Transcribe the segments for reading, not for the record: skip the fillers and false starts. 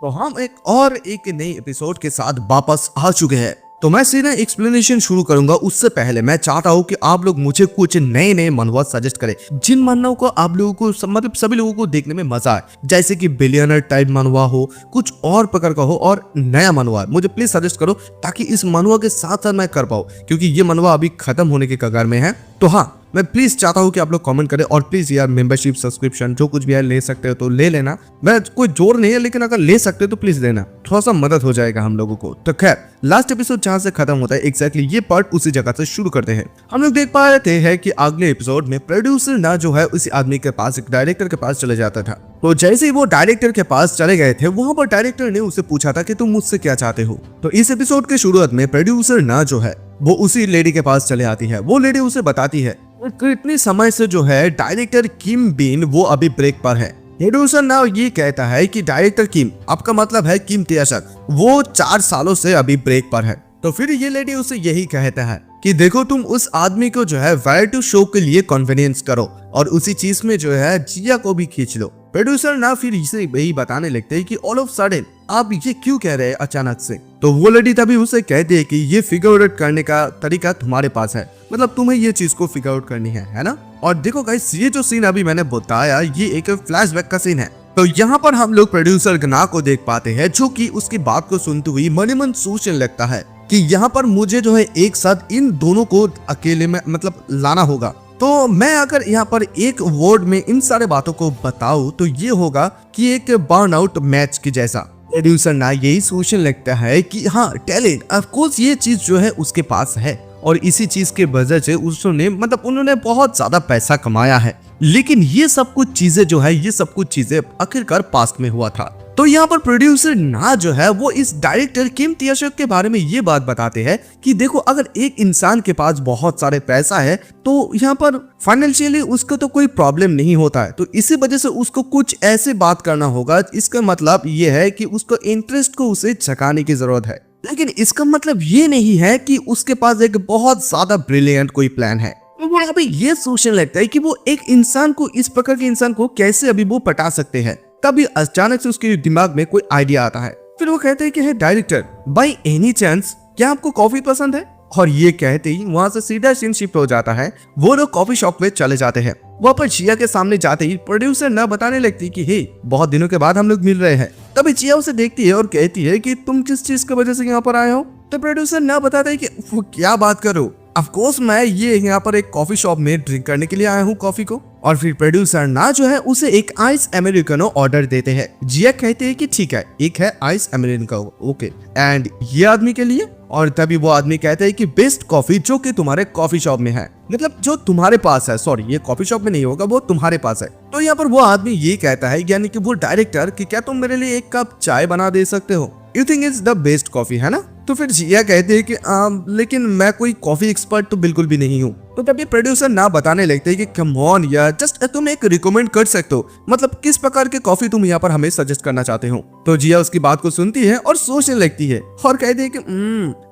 तो हम एक नई एपिसोड के साथ वापस आ चुके हैं। तो मैं सीधा एक्सप्लेनेशन शुरू करूंगा। उससे पहले मैं चाहता हूं कि आप लोग मुझे कुछ नए मनवा सजेस्ट करें, जिन मनवाओं को आप लोगों को मतलब सभी लोगों को देखने में मजा आए, जैसे कि बिलियनर टाइप मनवा हो, कुछ और प्रकार का हो और नया मनवा मुझे प्लीज सजेस्ट करो, ताकि इस मनवा के साथ साथ मैं कर पाऊँ, क्योंकि ये मनवा अभी खत्म होने के कगार में है। तो हाँ, मैं प्लीज चाहता हूँ कि आप लोग कमेंट करें और प्लीज यार मेंबरशिप सब्सक्रिप्शन जो कुछ भी है ले सकते हो तो ले लेना। मैं कोई जोर नहीं है, लेकिन अगर ले सकते हो तो प्लीज लेना, थोड़ा सा मदद हो जाएगा हम लोगों को। तो खैर, लास्ट एपिसोड जहां से खत्म होता है एग्जैक्टली ये पार्ट उसी जगह से शुरू करते हैं। हम लोग देख पा रहे थे कि अगले एपिसोड में प्रोड्यूसर ना जो है उसी आदमी के पास, एक डायरेक्टर के पास चले जाता था। तो जैसे ही वो डायरेक्टर के पास चले गए थे, वहां पर डायरेक्टर ने उसे पूछा था कि तुम मुझसे क्या चाहते हो। तो इस एपिसोड के शुरुआत में प्रोड्यूसर ना जो है वो उसी लेडी के पास चले आती है। वो लेडी उसे बताती है कि इतने समय से जो है डायरेक्टर किम बीन वो अभी ब्रेक पर है। प्रोड्यूसर ना ये कहता है कि डायरेक्टर किम, आपका मतलब है किम तियाशक, वो 4 सालों से अभी ब्रेक पर है। तो फिर ये लेडी उसे यही कहता है कि देखो तुम उस आदमी को जो है वैरायटी शो के लिए कन्वीनियंस करो और उसी चीज में जो है जिया को भी खींच लो। प्रोड्यूसर ना फिर इसे यही बताने लगते हैं कि ऑल ऑफ सडन आप ये क्यों कह रहे हैं अचानक से। तो वो लेडी तभी उसे कहती है कि ये फिगर आउट करने का तरीका तुम्हारे पास है, मतलब तुम्हें ये चीज को फिगर आउट करनी है ना। और देखो गाइस, ये जो सीन अभी मैंने बताया ये एक फ्लैशबैक का सीन है। तो यहाँ पर हम लोग प्रोड्यूसर गना को देख पाते हैं, जो कि उसकी बात को सुनते हुए मन ही मन सोचने लगता है कि यहाँ पर मुझे जो है एक साथ इन दोनों को अकेले में मतलब लाना होगा। तो मैं अगर यहाँ पर एक वर्ड में इन सारे बातों को बताऊं तो ये होगा कि एक बर्नआउट मैच की जैसा। प्रोड्यूसर ना यही सोचने लगता है कि हाँ, टैलेंट ऑफ कोर्स ये चीज जो है उसके पास है और इसी चीज के वजह से उसने मतलब उन्होंने बहुत ज्यादा पैसा कमाया है, लेकिन ये सब कुछ चीजें जो है ये सब कुछ चीजें आखिरकार पास्ट में हुआ था। तो यहाँ पर प्रोड्यूसर ना जो है वो इस डायरेक्टर किम तियाशक के बारे में ये बात बताते हैं कि देखो, अगर एक इंसान के पास बहुत सारे पैसा है तो यहाँ पर फाइनेंशियली उसको तो कोई प्रॉब्लम नहीं होता है, तो इसी वजह से उसको कुछ ऐसे बात करना होगा। इसका मतलब ये है कि उसको इंटरेस्ट को उसे जगाने की जरूरत है, लेकिन इसका मतलब ये नहीं है कि उसके पास एक बहुत ज्यादा ब्रिलियंट कोई प्लान है। वो यहाँ पे ये सोचने लगता है कि वो एक इंसान को, इस प्रकार के इंसान को कैसे अभी वो पटा सकते हैं। तभी अचानक से उसके दिमाग में कोई आइडिया आता है। फिर वो कहते हैं कि हे डायरेक्टर, बाय एनी चांस क्या आपको कॉफी पसंद है। और ये कहते ही वहां से सीधा सीन शिफ्ट हो जाता है। वो लोग कॉफी शॉप में चले जाते हैं। वहां पर जिया के सामने जाते ही प्रोड्यूसर ना बताने लगती कि हे, बहुत दिनों के बाद हम लोग मिल रहे हैं। तभी जिया उसे देखती है और कहती है कि तुम किस चीज की वजह से यहाँ पर आए हो। तो प्रोड्यूसर ना बताता है कि वो क्या बात करो, ऑफ कोर्स मैं ये यहाँ पर एक कॉफी शॉप में ड्रिंक करने के लिए आया हूँ कॉफी को। और फिर प्रोड्यूसर ना जो है उसे एक आइस अमेरिकानो ऑर्डर देते हैं। जिया कहते हैं कि ठीक है, एक है आइस अमेरिकानो, ओके, एंड ये आदमी के लिए। और तभी वो आदमी कहता है कि बेस्ट कॉफी जो कि तुम्हारे कॉफी शॉप में है, मतलब जो तुम्हारे पास है, सॉरी ये कॉफी शॉप में नहीं होगा, वो तुम्हारे पास है। तो यहाँ पर वो आदमी ये कहता है, यानी कि वो डायरेक्टर, कि क्या तुम मेरे लिए एक कप चाय बना दे सकते हो, you think is the best coffee, है ना। तो फिर जिया कहते हैं कि लेकिन मैं कोई कॉफी एक्सपर्ट तो बिल्कुल भी नहीं हूँ। तो तभी प्रोड्यूसर ना बताने लगते हैं कि कम ऑन यार, जस्ट तुम एक रिकमेंड कर सकते हो, मतलब किस प्रकार के कॉफी तुम यहाँ पर हमें सजेस्ट करना चाहते हो। तो जिया उसकी बात को सुनती है और सोचने लगती है और कहती है कि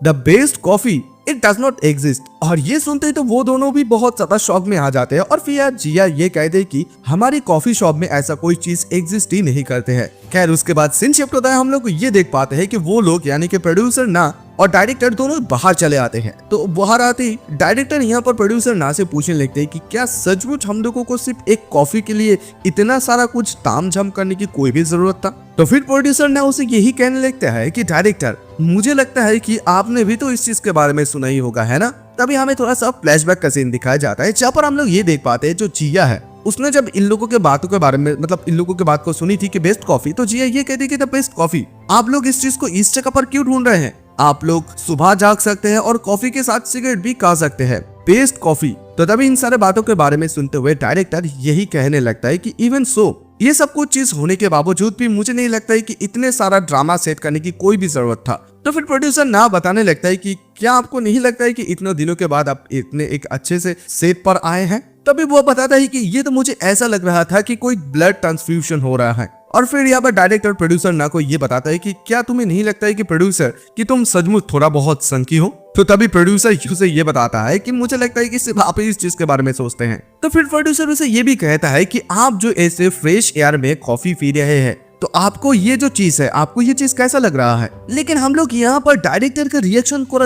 the best coffee it does not exist. और ये सुनते ही तो वो दोनों भी बहुत ज्यादा शॉक में आ जाते हैं। और फिर यार जिया ये कहते हैं कि हमारी कॉफी शॉप में ऐसा कोई चीज एग्जिस्ट ही नहीं करते हैं। खैर, उसके बाद सीन शिफ्ट होता है। हम लोग ये देख पाते हैं कि वो लोग यानी कि प्रोड्यूसर ना और डायरेक्टर दोनों बाहर चले आते हैं। तो बाहर आते ही डायरेक्टर यहाँ पर प्रोड्यूसर ना से पूछने लगते हैं कि क्या सचमुच हम लोगों को सिर्फ एक कॉफी के लिए इतना सारा कुछ तामझाम करने की कोई भी जरूरत था। तो फिर प्रोड्यूसर ना उसे यही कहने लगता है कि डायरेक्टर, मुझे लगता है कि आपने भी तो इस चीज के बारे में सुना ही होगा, है ना। तभी हमें थोड़ा सा फ्लैशबैक का सीन दिखाया जाता है, जहाँ पर हम लोग ये देख पाते हैं जो जिया है उसने जब इन लोगों के बातों के बारे में, मतलब इन लोगों की बात को सुनी थी कि बेस्ट कॉफी, तो जिया ये कहती कि द बेस्ट कॉफी, आप लोग इस चीज को इस जगह पर क्यों ढूंढ रहे हैं। आप लोग सुबह जाग सकते हैं और कॉफी के साथ सिगरेट भी खा सकते हैं, बेस्ट कॉफी। तो तभी इन सारे बातों के बारे में सुनते हुए डायरेक्टर यही कहने लगता है कि इवन सो, ये सब कुछ चीज होने के बावजूद भी मुझे नहीं लगता है कि इतने सारा ड्रामा सेट करने की कोई भी जरूरत था। तो फिर प्रोड्यूसर ना बताने लगता है कि क्या आपको नहीं लगता है कि इतने दिनों के बाद आप इतने एक अच्छे से सेट पर आए हैं। तभी वो बताता है कि ये तो मुझे ऐसा लग रहा था कि कोई ब्लड ट्रांसफ्यूजन हो रहा है। और फिर यहाँ पर डायरेक्टर प्रोड्यूसर ना को ये बताता है कि क्या तुम्हें नहीं लगता है कि प्रोड्यूसर कि तुम सचमुच थोड़ा बहुत संकी हो। तो तभी प्रोड्यूसर उसे ये बताता है कि मुझे लगता है कि सिर्फ आप इस चीज के बारे में सोचते हैं। तो फिर प्रोड्यूसर उसे ये भी कहता है कि आप जो ऐसे फ्रेश एयर में कॉफी पी रहे हैं तो आपको ये जो चीज है, आपको ये चीज कैसा लग रहा है? लेकिन हम लोग यहाँ पर डायरेक्टर का रिएक्शन को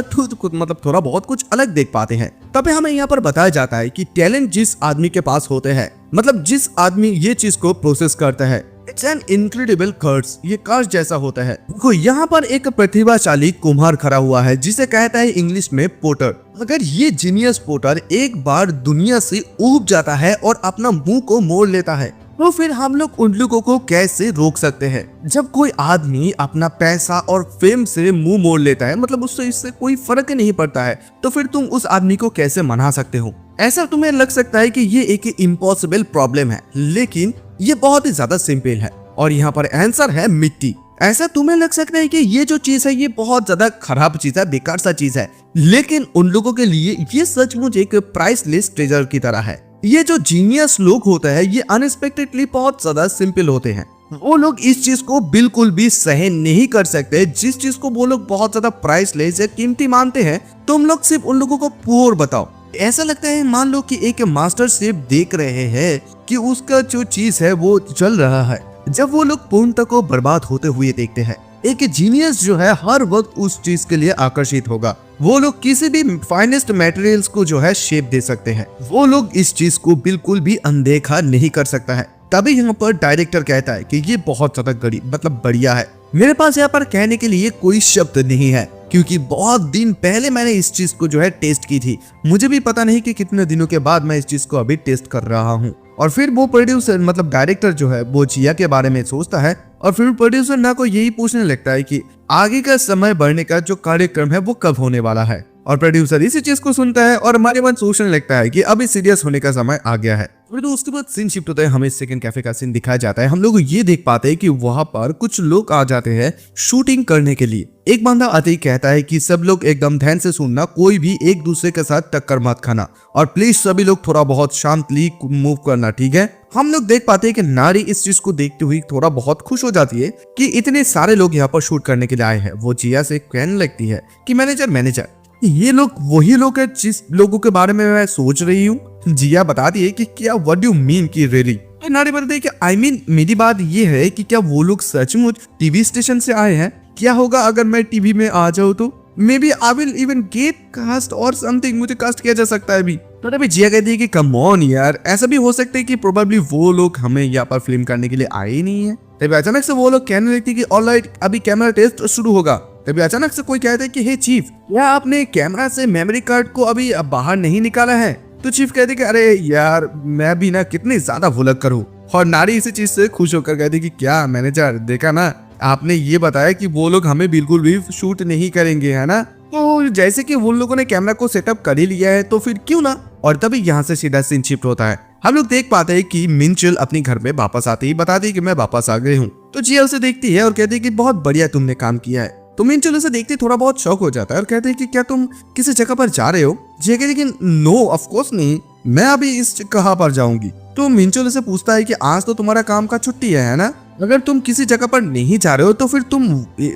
मतलब थोड़ा बहुत कुछ अलग देख पाते हैं। तभी हमें यहाँ पर बताया जाता है कि टैलेंट जिस आदमी के पास होते हैं, मतलब जिस आदमी ये चीज को प्रोसेस करता है, इट्स एन इनक्रेडिबल कर्स, ये कर्स जैसा होता है। देखो यहाँ पर एक प्रतिभाशाली कुम्हार खड़ा हुआ है जिसे कहता है इंग्लिश में पोटर। अगर ये जीनियस पोटर एक बार दुनिया से ऊब जाता है और अपना मुंह को मोड़ लेता है, तो फिर हम लोग उन लोगों को कैसे रोक सकते हैं? जब कोई आदमी अपना पैसा और फेम से मुंह मोड़ लेता है, मतलब उससे इससे कोई फर्क नहीं पड़ता है, तो फिर तुम उस आदमी को कैसे मना सकते हो? ऐसा तुम्हें लग सकता है कि ये एक इम्पॉसिबल प्रॉब्लम है, लेकिन ये बहुत ही ज्यादा सिंपल है। और यहाँ पर आंसर है मिट्टी। ऐसा तुम्हें लग सकता है कि ये जो चीज है ये बहुत ज्यादा खराब चीज है, बेकार सा चीज है, लेकिन उन लोगों के लिए ये सचमुच एक प्राइसलेस ट्रेजर की तरह है। ये जो जीनियस लोग होते हैं ये अनएक्सपेक्टेडली बहुत ज्यादा सिंपल होते हैं। वो लोग इस चीज को बिल्कुल भी सहन नहीं कर सकते जिस चीज को वो लोग बहुत ज्यादा प्राइसलेस या कीमती मानते हैं। तुम लोग सिर्फ उन लोगों को पुअर बताओ, ऐसा लगता है मान लो कि एक मास्टर शेफ देख रहे हैं कि उसका जो चीज है वो चल रहा है, जब वो लोग पूर्णतः को बर्बाद होते हुए देखते हैं। एक जीनियस जो है हर वक्त उस चीज के लिए आकर्षित होगा। वो लोग किसी भी फाइनेस्ट मटेरियल्स को जो है शेप दे सकते हैं। वो लोग इस चीज को बिल्कुल भी अनदेखा नहीं कर सकता है। तभी यहाँ पर डायरेक्टर कहता है कि ये बहुत ज्यादा बढ़िया है। मेरे पास यहाँ पर कहने के लिए कोई शब्द नहीं है, क्योंकि बहुत दिन पहले मैंने इस चीज को जो है टेस्ट की थी। मुझे भी पता नहीं कि कितने दिनों के बाद मैं इस चीज को अभी टेस्ट कर रहा हूँ। और फिर वो प्रोड्यूसर मतलब डायरेक्टर जो है वो जिया के बारे में सोचता है, और फिर प्रोड्यूसर ना को यही पूछने लगता है कि आगे का समय बढ़ने का जो कार्यक्रम है वो कब होने वाला है। और प्रोड्यूसर इसी चीज को सुनता है और हमारे मन सोचने लगता है कि अभी सीरियस होने का समय आ गया है। फिर तो उसके बाद सीन शिफ्ट होता है, हमें सेकंड कैफे का सीन दिखाया जाता है। हम लोग ये देख पाते हैं कि वहां पर कुछ लोग आ जाते हैं शूटिंग करने के लिए। एक बंदा आते ही कहता है कि सब लोग एकदम ध्यान से सुनना, कोई भी एक दूसरे के साथ टक्कर मत खाना, और प्लीज सभी लोग थोड़ा बहुत शांतली मूव करना, ठीक है? हम लोग देख पाते हैं कि नारी इस चीज को देखते हुए थोड़ा बहुत खुश हो जाती है कि इतने सारे लोग यहाँ पर शूट करने के लिए आए हैं। वो जिया से कहने लगती है कि मैनेजर ये लोग वही लोग हैं जिस लोगों के बारे में मैं सोच रही हूँ। जिया बताती है कि क्या व्हाट डू यू मीन कि रियली? नारी बताती है कि आई मीन मेरी बात ये है कि क्या वो लोग सचमुच टीवी स्टेशन से आए हैं? क्या होगा अगर मैं टीवी में आ जाऊँ तो? Maybe I will even get cast और समथिंग, मुझे कास्ट किया जा सकता है अभी। तो तभी जिया कहती है कि कम ऑन यार, ऐसा भी हो सकता है कि प्रोबेबली वो लोग हमें यहाँ पर फिल्म करने के लिए आए ही नहीं है। तभी अचानक से वो लोग कहने लगती है कि ऑलराइट अभी कैमरा टेस्ट शुरू होगा। तभी अचानक से कोई कहता है कि हे चीफ, क्या आपने कैमरा से मेमोरी कार्ड को अभी बाहर नहीं निकाला है? तो चीफ कहते कि अरे यार मैं भी ना कितनी ज्यादा भुलक करूँ। और नारी इसी चीज से खुश होकर कहती कि क्या मैनेजर, देखा ना आपने ये बताया कि वो लोग हमें बिल्कुल भी शूट नहीं करेंगे, है ना? तो जैसे कि वो लोगों ने कैमरा को सेटअप कर ही लिया है तो फिर क्यों ना। और तभी यहाँ से सीधा सीन शिफ्ट होता है। हम लोग देख पाते हैं कि मिंचल अपने घर में वापस आते ही बताती है कि मैं वापस आ गई हूँ। तो जिया उसे देखती है और कहती है कि बहुत बढ़िया तुमने काम किया है। तो मिंचल उसे देखते थोड़ा बहुत शौक हो जाता है और कहते हैं कि क्या तुम किसी जगह पर जा रहे हो? जिया कहती है कि नो ऑफ कोर्स नहीं, मैं अभी इस कहाँ पर जाऊंगी। तो मिंचल उसे पूछता है कि आज तो तुम्हारा काम का छुट्टी है ना? अगर तुम किसी जगह पर नहीं जा रहे हो तो फिर तुम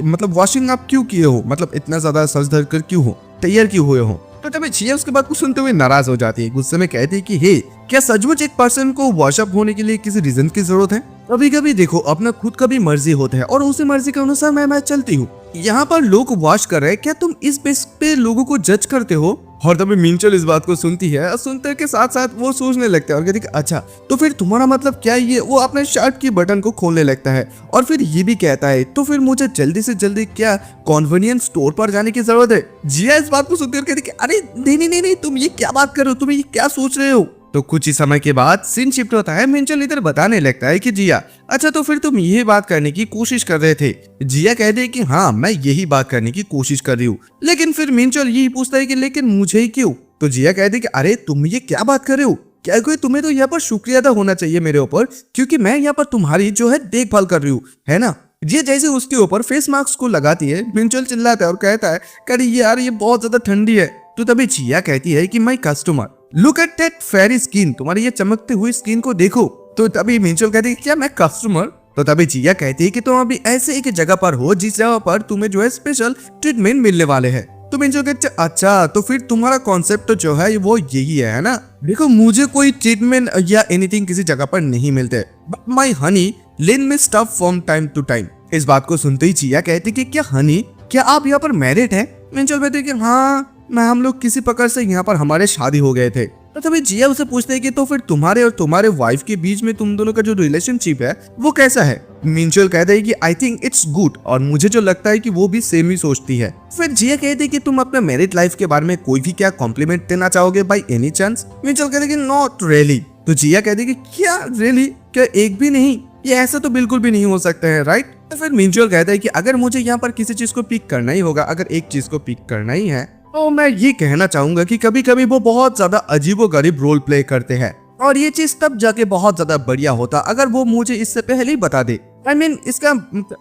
मतलब वॉशिंग अप क्यों किए हो? मतलब इतना ज्यादा सज धर कर क्यों हो, तैयार क्यों हुए हो? तो तभी जिया उसके बात को सुनते हुए नाराज हो जाती है। गुस्से में कहती है कि हे, क्या सचमुच एक पर्सन को वॉशअप होने के लिए किसी रीजन की जरूरत है? कभी कभी देखो अपना खुद का भी मर्जी होता है और उसी मर्जी के अनुसार मैं चलती हूँ। यहाँ पर लोग वॉश कर रहे हैं, क्या तुम इस बेस पे लोगों को जज करते हो? और तभी मिंचल इस बात को सुनती है और सुनते के साथ साथ वो सोचने लगता है और कहती है अच्छा तो फिर तुम्हारा मतलब क्या ये? वो अपने शर्ट की बटन को खोलने लगता है और फिर ये भी कहता है तो फिर मुझे जल्दी से जल्दी क्या कन्वीनियंस स्टोर पर जाने की जरूरत है? जिया इस बात को सुनती है और कहती है अरे नहीं, तुम ये क्या बात कर रहे हो, तुम ये क्या सोच रहे हो? तो कुछ ही समय के बाद सीन शिफ्ट होता है। मिंचल इधर बताने लगता है कि जिया अच्छा तो फिर तुम यही बात करने की कोशिश कर रहे थे? जिया कहते हैं कि हाँ मैं यही बात करने की कोशिश कर रही हूँ। लेकिन फिर मिंचल यही पूछता है कि लेकिन मुझे क्यों? तो जिया कहते हैं कि अरे तुम ये क्या बात कर रहे हो? क्या कोई तुम्हें तो यहाँ पर शुक्रिया अदा होना चाहिए मेरे ऊपर, क्योंकि मैं यहाँ पर तुम्हारी जो है देखभाल कर रही हूँ, है ना? जिया जैसे उसके ऊपर फेस मास्क को लगाती है, मिंचल चिल्लाता है और कहता है कि यार ये बहुत ज्यादा ठंडी है। तो तभी जिया कहती है कि my customer look at that fairy skin, तुम्हारी ये चमकती हुई स्किन को देखो। तो तभी मिंचल कहती है क्या मैं कस्टमर? तो तभी जिया कहती है कि तुम अभी ऐसे एक जगह पर हो जिस जगह पर तुम्हें जो है स्पेशल ट्रीटमेंट मिलने वाले हैं। तो मिंचल कहते अच्छा तो फिर तुम्हारा कॉन्सेप्ट जो है वो यही है ना? देखो मुझे कोई ट्रीटमेंट या एनीथिंग किसी जगह पर नहीं मिलते, बट माय हनी लेन में stuff from time to time. इस बात को सुनते ही जिया कहती कि क्या हनी, क्या आप यहाँ पर मैरिड हैं? मिंचल कहती कि हाँ, हम लोग किसी प्रकार से यहाँ पर हमारे शादी हो गए थे। तो तभी जिया उसे पूछते हैं कि तो फिर तुम्हारे और तुम्हारे वाइफ के बीच में तुम दोनों का जो रिलेशनशिप है वो कैसा है? मिंचल कहते हैं कि आई थिंक इट्स गुड, और मुझे जो लगता है कि वो भी सेम ही सोचती है। फिर जिया कहते हैं कि तुम अपने मैरिड लाइफ के बारे में कोई भी क्या कॉम्प्लीमेंट देना चाहोगे बाई एनी चांस? मिंचल कहते हैं कि नॉट रियली। तो जिया कहती है कि क्या रियली, क्या एक भी नहीं? ये ऐसा तो बिल्कुल भी नहीं हो सकता है, राइट? तो फिर मिंचल कहता है कि अगर मुझे यहाँ पर किसी चीज को पिक करना ही होगा, अगर एक चीज को पिक करना ही है, तो मैं ये कहना चाहूंगा कि कभी कभी वो बहुत ज्यादा अजीबोगरीब रोल प्ले करते हैं, और ये चीज तब जाके बहुत ज्यादा बढ़िया होता अगर वो मुझे इससे पहले ही बता दे। I mean,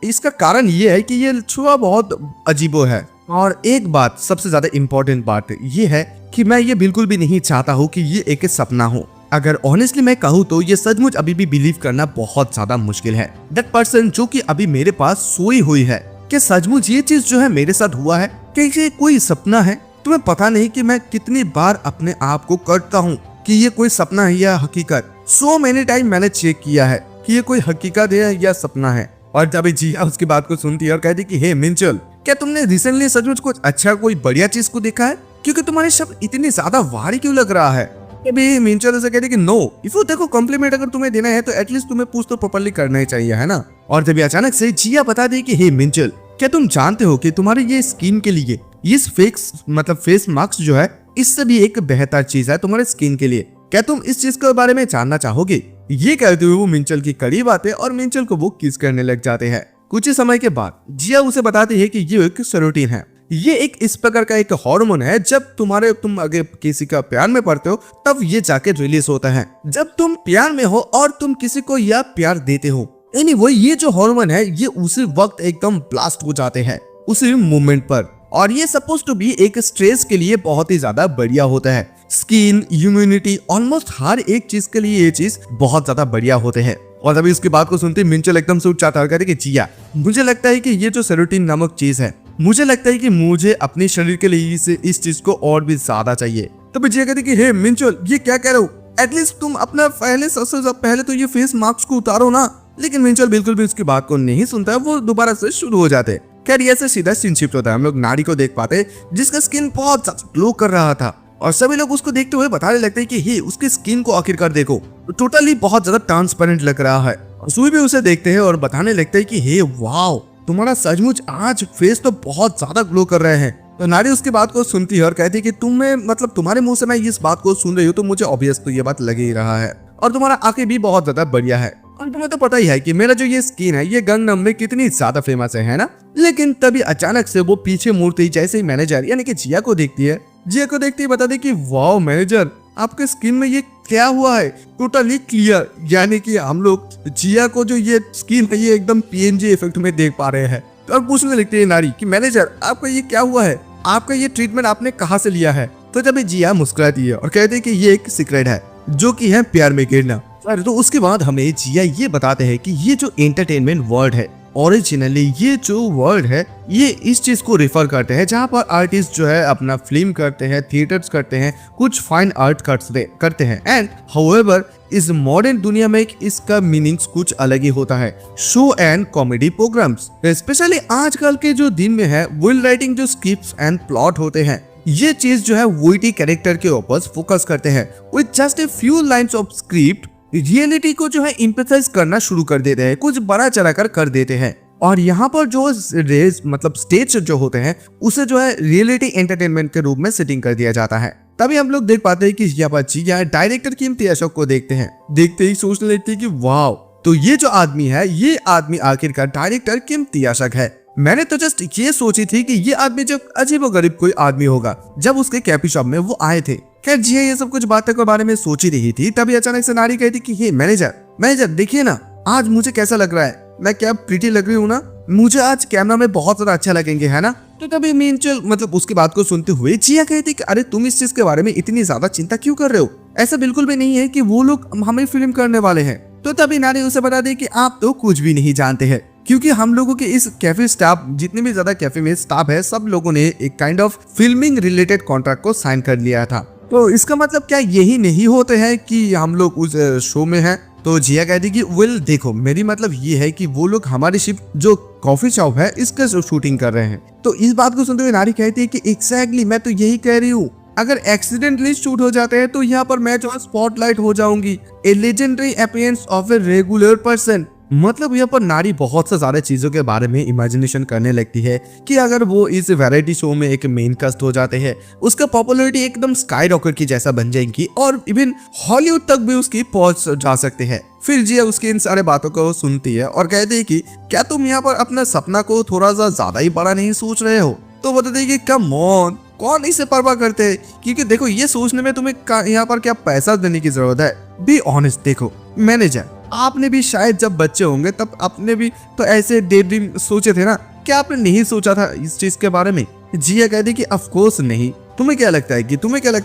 इसका कारण ये है कि ये छुआ बहुत अजीबो है। और एक बात, सबसे ज्यादा इम्पोर्टेंट बात ये है कि मैं ये बिल्कुल भी नहीं चाहता हूँ कि ये एक सपना हो। अगर ऑनेस्टली मैं कहूँ तो ये सचमुच अभी भी बिलीव करना बहुत ज्यादा मुश्किल है। दैट पर्सन जो कि अभी मेरे पास सोई हुई है, कि सचमुच ये चीज जो है मेरे साथ हुआ है, कि ये कोई सपना है। तुम्हें पता नहीं कि मैं कितनी बार अपने आप को करता हूँ कि ये कोई सपना है या हकीकत। सो मेनी टाइम मैंने चेक किया है कि ये कोई हकीकत है या सपना है। और जब जिया उसकी बात को सुनती है और कहती कि हे मिंचल, क्या तुमने रिसेंटली सचमुच कुछ अच्छा, कोई बढ़िया चीज को देखा है? क्योंकि तुम्हारे शब्द इतने ज्यादा भारी क्यों लग रहा है? अभी मिंचल ऐसे कहती कि नो, इफ यू देखो कॉम्प्लीमेंट अगर तुम्हें देना है तो एटलीस्ट तुम्हें पूछ तो प्रॉपर्ली करना ही चाहिए, है ना? और तभी अचानक से जिया बता दी कि हे मिंचल, क्या तुम जानते हो कि तुम्हारे ये स्किन के लिए इस फेस मास्क जो है, इससे भी एक बेहतर चीज है तुम्हारे स्किन के लिए। क्या तुम इस चीज के बारे में जानना चाहोगे? ये कहते हुए वो मिंचल के करीब आते और मिंचल को वो किस करने लग जाते हैं। कुछ ही समय के बाद जिया उसे बताती है कि ये एक सेरोटोनिन है। ये एक इस प्रकार का एक हार्मोन है, जब तुम अगर किसी का प्यार में पड़ते हो तब ये जाके रिलीज होता है। जब तुम प्यार में हो और तुम किसी को यह प्यार देते हो, एनीवे ये जो हार्मोन है ये उसी वक्त एकदम ब्लास्ट हो जाते हैं, उसी मोमेंट पर। और ये सपोज टू बी एक स्ट्रेस के लिए बहुत ही ज्यादा बढ़िया होता है। स्किन, इम्यूनिटी, ऑलमोस्ट हर एक चीज के लिए ये चीज बहुत ज्यादा बढ़िया होते हैं। और तभी उसकी बात को सुनते मिंचल एकदम से उठ जाता है और कहते कि जिया, मुझे लगता है कि ये जो सेरोटोनिन नामक चीज है, मुझे लगता है कि मुझे अपने शरीर के लिए इस चीज को और भी ज्यादा चाहिए। तभी जिया कहती कि हे मिंचल, ये क्या कह रहे हो? एटलीस्ट तुम अपना पहले तो ये फेस मास्क को उतारो ना। लेकिन मिंचल बिल्कुल भी उसकी बात को नहीं सुनता है, वो दोबारा से शुरू हो जाते। खैर ये से सीधा सीन शिफ्ट होता है। हम लोग नारी को देख पाते जिसका स्किन बहुत ज्यादा ग्लो कर रहा था, और सभी लोग उसको देखते हुए बताने लगते हैं कि हे, उसकी स्किन को आखिरकार देखो, टोटली बहुत ज्यादा ट्रांसपेरेंट लग रहा है। और सुई भी उसे देखते हैं और बताने लगते हैं कि हे वाओ, तुम्हारा सचमुच आज फेस तो बहुत ज्यादा ग्लो कर रहे हैं। तो नारी उसकी बात को सुनती है और कहती है कि तुम्हारे मुंह से मैं इस बात को सुन रही हूँ तो मुझे ऑब्वियस तो ये बात लग ही रहा है, और तुम्हारा आंखें भी बहुत ज्यादा बढ़िया है। और तुम्हें तो पता ही है कि मेरा जो ये स्किन है ये गंगनम में कितनी ज्यादा फेमस है ना? लेकिन तभी अचानक से वो पीछे मुड़ती ही जैसे ही मैनेजर यानी कि जिया को देखती है, बता दे कि वाओ मैनेजर, आपके स्किन में ये क्या हुआ है? Totally clear. यानी कि हम लोग जिया को जो ये स्किन है ये एकदम पीएनजी इफेक्ट में देख पा रहे हैं। तो अब पूछने लगती है नारी कि मैनेजर, आपका ये क्या हुआ है? आपका ये ट्रीटमेंट आपने कहाँ से लिया है? तो जब जिया मुस्कुराती है और कहती है कि ये एक सीक्रेट है, जो कि है प्यार में गिरना। तो उसके बाद हमें जिया ये बताते हैं कि ये जो एंटरटेनमेंट वर्ल्ड है, ओरिजिनली ये जो वर्ल्ड है ये इस चीज को रेफर करते हैं जहाँ पर आर्टिस्ट जो है अपना फिल्म करते हैं, थिएटर्स करते हैं, कुछ फाइन आर्ट करते हैं। एंड हाउएवर इस मॉडर्न दुनिया में इसका मीनिंग्स कुछ अलग ही होता है। Show and comedy programs, specially आजकल के जो दिन में है, वेल राइटिंग जो स्क्रिप्ट्स एंड प्लॉट होते हैं, ये चीज जो है विटी कैरेक्टर के ऊपर फोकस करते हैं। With just a few lines of script reality को जो है इम्पैथाइज करना शुरू कर देते हैं, कुछ बड़ा चढ़ा कर देते हैं। और यहाँ पर जो स्टेज जो होते हैं उसे जो है रियलिटी एंटरटेनमेंट के रूप में सेटिंग कर दिया जाता है। तभी हम लोग देख पाते हैं कि यहाँ डायरेक्टर कीमती अशोक को देखते हैं, देखते ही सोचने लगते हैं कि वाह, तो ये जो आदमी है, ये आदमी आखिरकार डायरेक्टर कीमती अशोक है। मैंने तो जस्ट ये सोची थी कि ये आदमी जब अजीबोगरीब कोई आदमी होगा जब उसके कैफे शॉप में वो आए थे। खैर जी ये सब कुछ बातें के बारे में सोच ही रही थी, तभी अचानक से नारी कहती कि हे मैनेजर देखिए ना, आज मुझे कैसा लग रहा है? मैं क्या प्रीटी लग रही हूँ ना? मुझे आज कैमरा में बहुत ज्यादा अच्छा लगेंगे, है ना? तो तभी मिंचल उसकी बात को सुनते हुए जिया कहती कि अरे तुम इस चीज के बारे में इतनी ज्यादा चिंता क्यों कर रहे हो? ऐसा बिल्कुल भी नहीं है कि वो लोग हमें फिल्म करने वाले हैं। तो तभी नारी उसे बता दी कि आप तो कुछ भी नहीं जानते हैं, क्योंकि हम लोगों के इस कैफे स्टाफ, जितने भी ज्यादा कैफे में स्टाफ है, सब लोगों ने एक kind of filming related contract को साइन कर लिया था। तो इसका मतलब क्या यही नहीं होते हैं कि हम लोग उस शो में हैं? तो जिया कहती कि वेल देखो, मेरी मतलब ये है कि वो लोग हमारी शिप जो कॉफी शॉप है इसका शूटिंग कर रहे हैं। तो इस बात को सुनते हुए नारी कहती है कि एग्जैक्टली मैं तो यही कह रही हूँ, अगर एक्सीडेंटली शूट हो जाते हैं तो यहाँ पर मैं जो है स्पॉटलाइट हो जाऊंगी, a legendary appearance of a regular person. मतलब यहाँ पर नारी बहुत से सारे चीजों के बारे में इमेजिनेशन करने लगती है कि अगर वो इस वैरायटी शो में एक मेन कास्ट हो जाते हैं, उसका पॉपुलैरिटी एकदम स्काई रॉकेट की जैसा बन जाएगी और इवन हॉलीवुड तक भी उसकी पहुंच जा सकते हैं। फिर जिया उसकी इन सारे बातों को सुनती है और कहती है कि क्या तुम यहाँ पर अपना सपना को थोड़ा सा ज्यादा ही बड़ा नहीं सोच रहे हो? तो बताते कि कम ऑन, कौन इसे परवाह करते हैं, क्योंकि देखो ये सोचने में तुम्हें यहाँ पर क्या पैसा देने की जरूरत है। बी ऑनेस्ट, देखो मैनेजर, आपने भी शायद जब बच्चे होंगे तब आपने भी तो ऐसे डे ड्रीम सोचे थे ना, क्या आपने नहीं सोचा था इस चीज के बारे में? जिया कहती कि ऑफ कोर्स नहीं। तुम्हें क्या लगता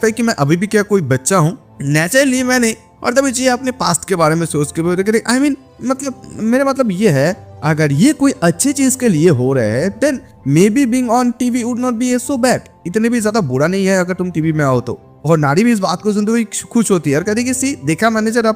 है कि मैं अभी भी क्या कोई बच्चा हूँ? नेचुरली मैंने। और तभी जिया अपने पास्ट के बारे में सोच के आई मीन मतलब मेरा मतलब ये है, अगर ये कोई अच्छी चीज के लिए हो रहे हैं then maybe being on TV would not be so bad. इतने भी ज्यादा बुरा नहीं है अगर तुम टीवी में आओ तो। और नारी भी इस बात को सुनते हुए खुश होती है और कहती कि सी देखा मैनेजर,